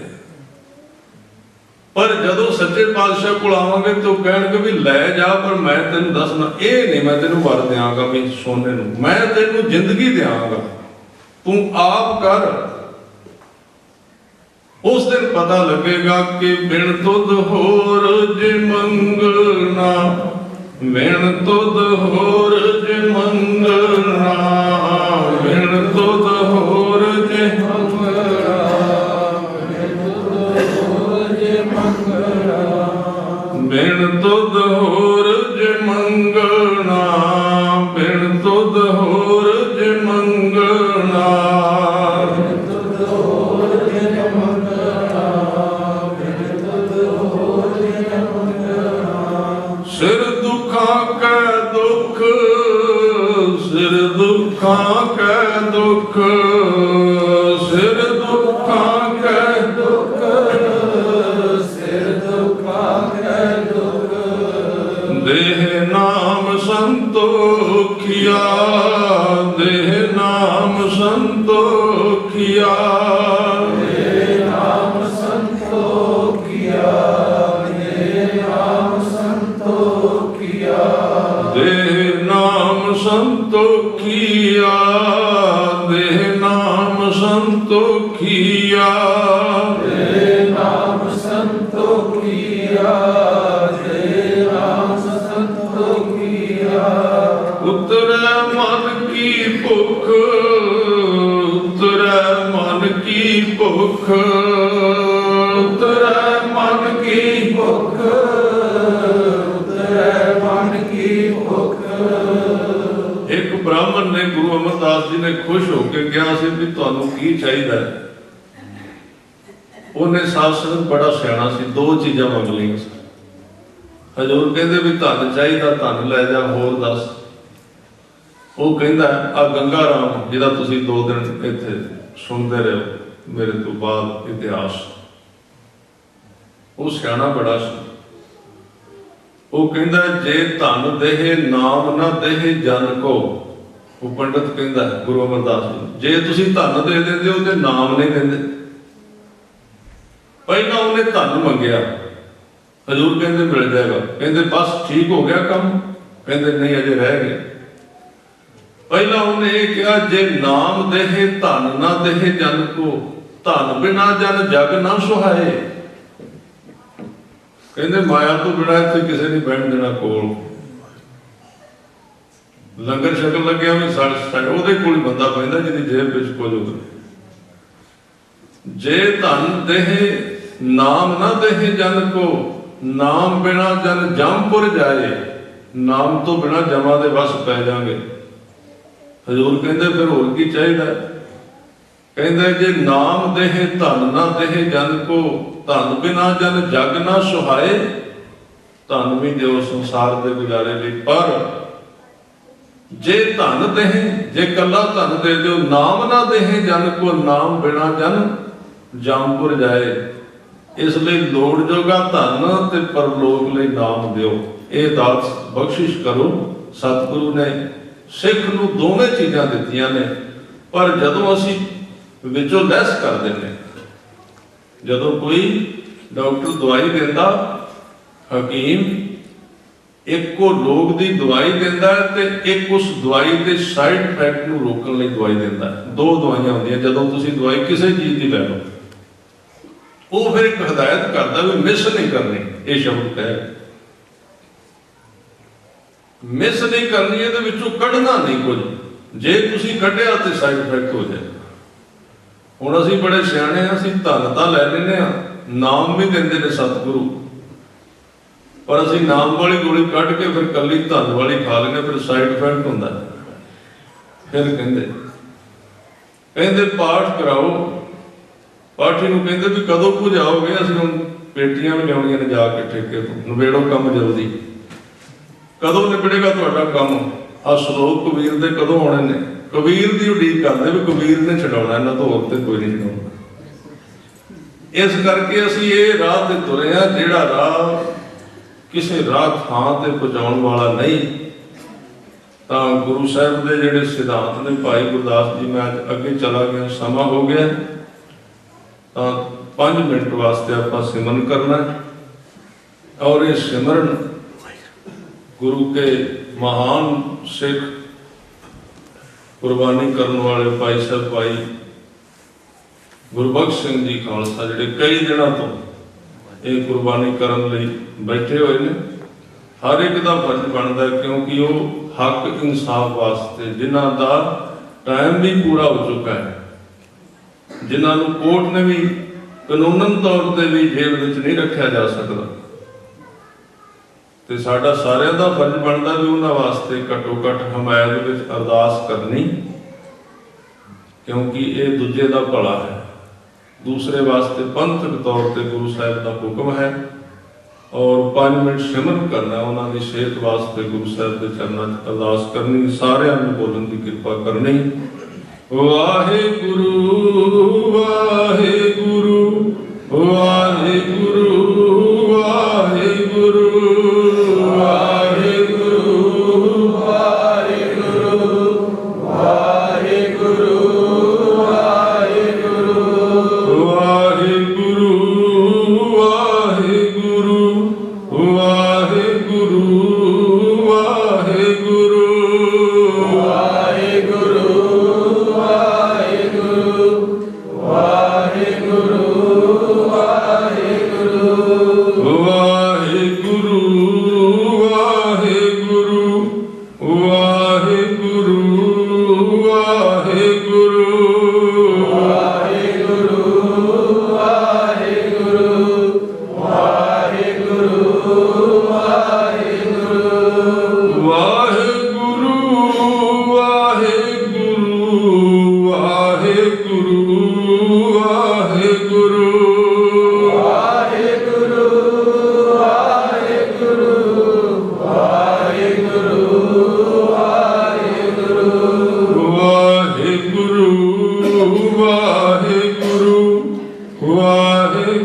पर जदों सच्चे पातशाह को आवांगे तो कहणगे भी लै जा, पर मैं तेन दसना ये नहीं मैं तेन वर देंगा भी सोने नूं, मैं तेन जिंदगी देंगा। तू आप कर। उस दिन पता लगेगा कि बिन तुद होर जे मंगना, बिन तुद होर जे मंगना, बिन तुद होर जे मंगना, बिन तुद होर जे मंगना, बिन तुद होर जे मंगना, सिर दुखा कै दुख, सिर दुखा कै दुख, सिर दुखा कै दुख, सिर दुखा कै दुख, देह नाम संतोखिया, देह नाम संतोखिया, देह नाम संतोखिया, देह नाम संतोखिया, देह नाम संतोखिया, देह नाम संतोखिया, देह नाम संतोखिया, देह नाम संतोखिया। उतरै मन की भुख, उतरै मन की भुख, उतरै मन की भुख, उतरै मन की भुख। एक ब्राह्मण ने गुरु अमरदास जी ने खुश होकर कहा सी भी तुहानू की चाहिए। उन्हें साध संगत बड़ा सियाणा सी, दो चीज़ां मंग लईआं सी। हजूर कहते भी धन चाहिए, धन लै जा, होर दस। वो कहता आ गंगा राम जिहदा तुसीं 2 दिन इत्थे सुनते रहे मेरे तो बाद इतिहास, वो सियाणा बड़ा सी। वो कहता जे धन देहे नाम ना देहे जन को। वो पंडित कहता है गुरु अमरदास जी, जे तुसीं धन दे देंदे हो ते नाम नहीं देंदे। पहला उन्हें धन मंगया, हजूर कहते मिल जाएगा, कहते बस ठीक हो गया काम, कहते नहीं अजे रह गया। पहला उन्हें यह कहा जे नाम देहे धन ना देहे जन को, धन बिना जन जग ना सुहाए। कहते माया तो बिना इत्थे किसी ने बैठ देना कोल, लंगर छकन लग्या भी ਉਹਦੇ ਕੋਲ बंदा पैंदा जिहदी जेब विच कुछ होवे। जे धन देहे नाम ना देहे जन को, नाम बिना जन जमपुर जाए। नाम तो बिना जमा दे वस पै जाएंगे। हजूर कहते फिर होर की चाहिए? कहते जे नाम देहे धन ना देहे जन को, धन बिना जन जग ना सुहाए। धन भी दो संसार के गुजारे लिए, पर जे धन देहे, जे कला धन दे दो, नाम ना देहे जन को, नाम बिना जन जामपुर जाए। इसलिए लोड़ जोगा धन ते परलोक लई नाम दिओ। ये दात बख्शिश करो। सतगुरु ने सिख नूं दोवें चीज़ां दित्तियां ने, पर जदों असीं विचों लैस कर देने, जदों कोई डॉक्टर दवाई दिंदा, हकीम एक को रोग की दवाई दिंदा ते एक उस दवाई के साइड इफैक्ट नूं रोकण लई दवाई दिंदा। दो दवाइयां होंदियां। जदों तुसीं दवाई किसी चीज़ की लै लो, वो फिर एक हिदायत करता भी मिस नहीं करनी। ये शब्द है मिस नहीं करनी, ये विचों कढ़ना नहीं कुछ। जे तुसीं कढ़िया तो साइड इफैक्ट हो जाए। हुण असीं बड़े सियाणे हां, असीं धन तां लै लैंदे हां, नाम भी दिंदे ने सतगुरु, पर असीं नाम वाली गोली कढ़ के फिर कल्ली धन वाली खा लेंगे, फिर साइड इफैक्ट हुंदा। फिर कहंदे पाठ कराओ। पाठी नूं कहंदे भी कदों कुछ आओगे? असीं हुण पेटियां भी लियाउणियां ने जाके ठेके तो, नवेड़ो काम जल्दी। कदों निबड़ेगा तुहाडा काम? आ श्लोक कबीर दे कदों आने ने? कबीर की उड़ीक करते भी कबीर ने छडाउणा, इन्हां तो होर ते कोई नहीं छडाउणा। इस करके असीं ये राह ते तुरे हां, जिहड़ा राह किसी राह थां ते पहुंचाउण वाला नहीं। तां गुरु साहिब दे जिहड़े सिद्धांत ने, भाई गुरदास जी, मैं अगे चला गया, समा हो गया, तां 5 मिनट वास्ते आपां सिमरन करना। और ये सिमरन गुरु के महान सिख कुर्बानी करने वाले भाई साहब भाई गुरबख्श सिंह जी खालसा जिहड़े कई दिनों तो ये कुर्बानी करने लई बैठे हुए ने। हर एक का फर्ज बनता है क्योंकि वो हक इंसाफ वास्ते जिन्हां दा टाइम भी पूरा हो चुका है, जिन्होंने कोर्ट ने भी कानूनन तौर पर भी जेल में नहीं रखा जा सकता, तो साडा सारिਆਂ ਦਾ फर्ज बनता भी उन्होंने वास्ते घट्टो घट्ट हमायत में अरदास करनी, क्योंकि ये दूजे का भला है। दूसरे वास्ते पंथक तौर पर गुरु साहब का हुक्म है और 5 मिनट सिमरन करना, उन्होंने सेहत वास्ते गुरु साहब के चरणों में अरदास करनी, सारिਆਂ ਨੂੰ बोलने की कृपा करनी। वाहेगुरु वाहेगुरु वाहेगुरु वाहेगुरु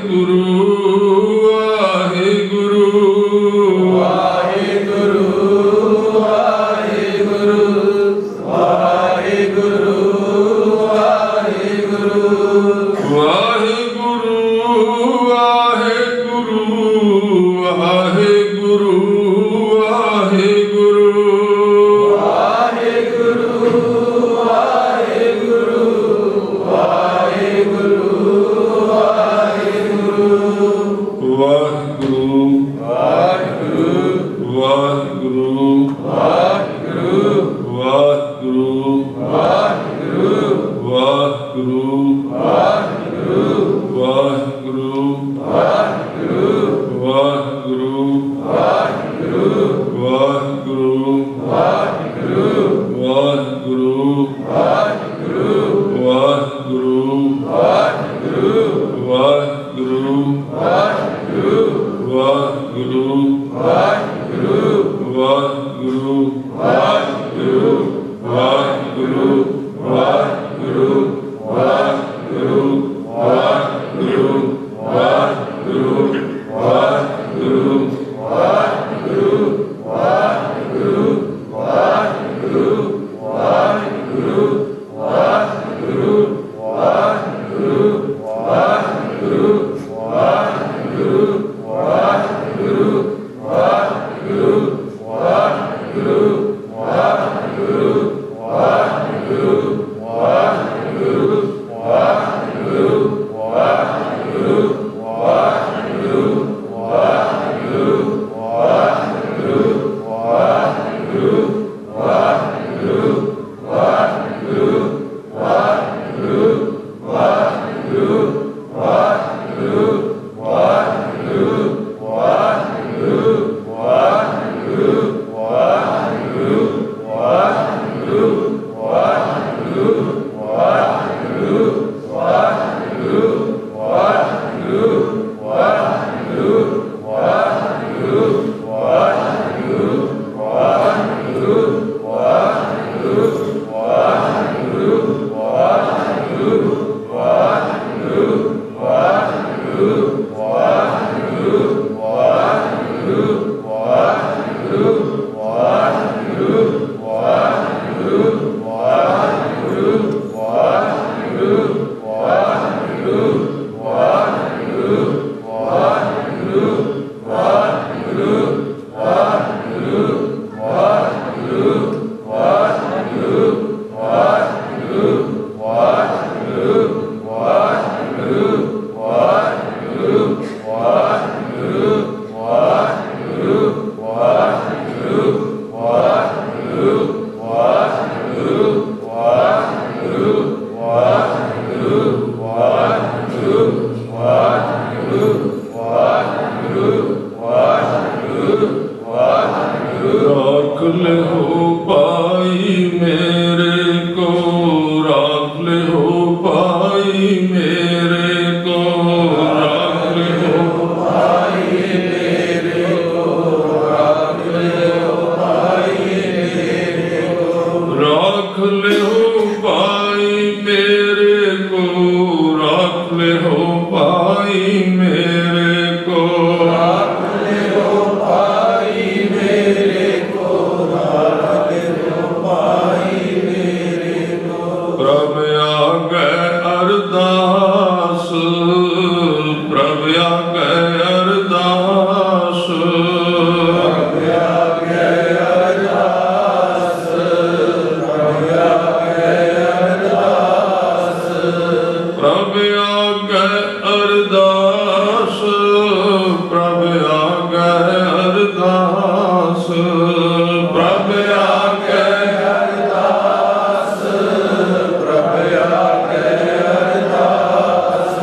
Guru प्रभ आके अरदास, प्रभ आके अरदास।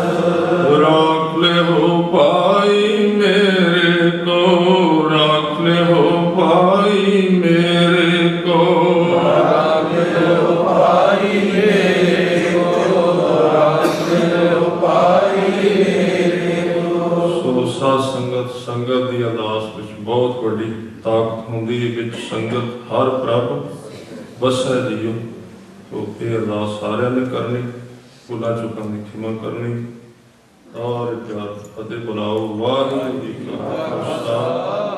राख ले हो पाई मेरे को, राख ले हो पाई मेरे को, राख ले हो पाई मेरे को, राख ले हो पाई मेरे को। सो साध संगत, संगत की अरदास विच बहुत बड़ी ताकत होंदी है, विच संगत हर प्रभ बसै जियो। तो ये अरदास सारिਆਂ ने करनी, भुलां चुकां दी खिमा करनी। और प्यार फतेह बुलाओ। वाहिगुरू जी का खालसा।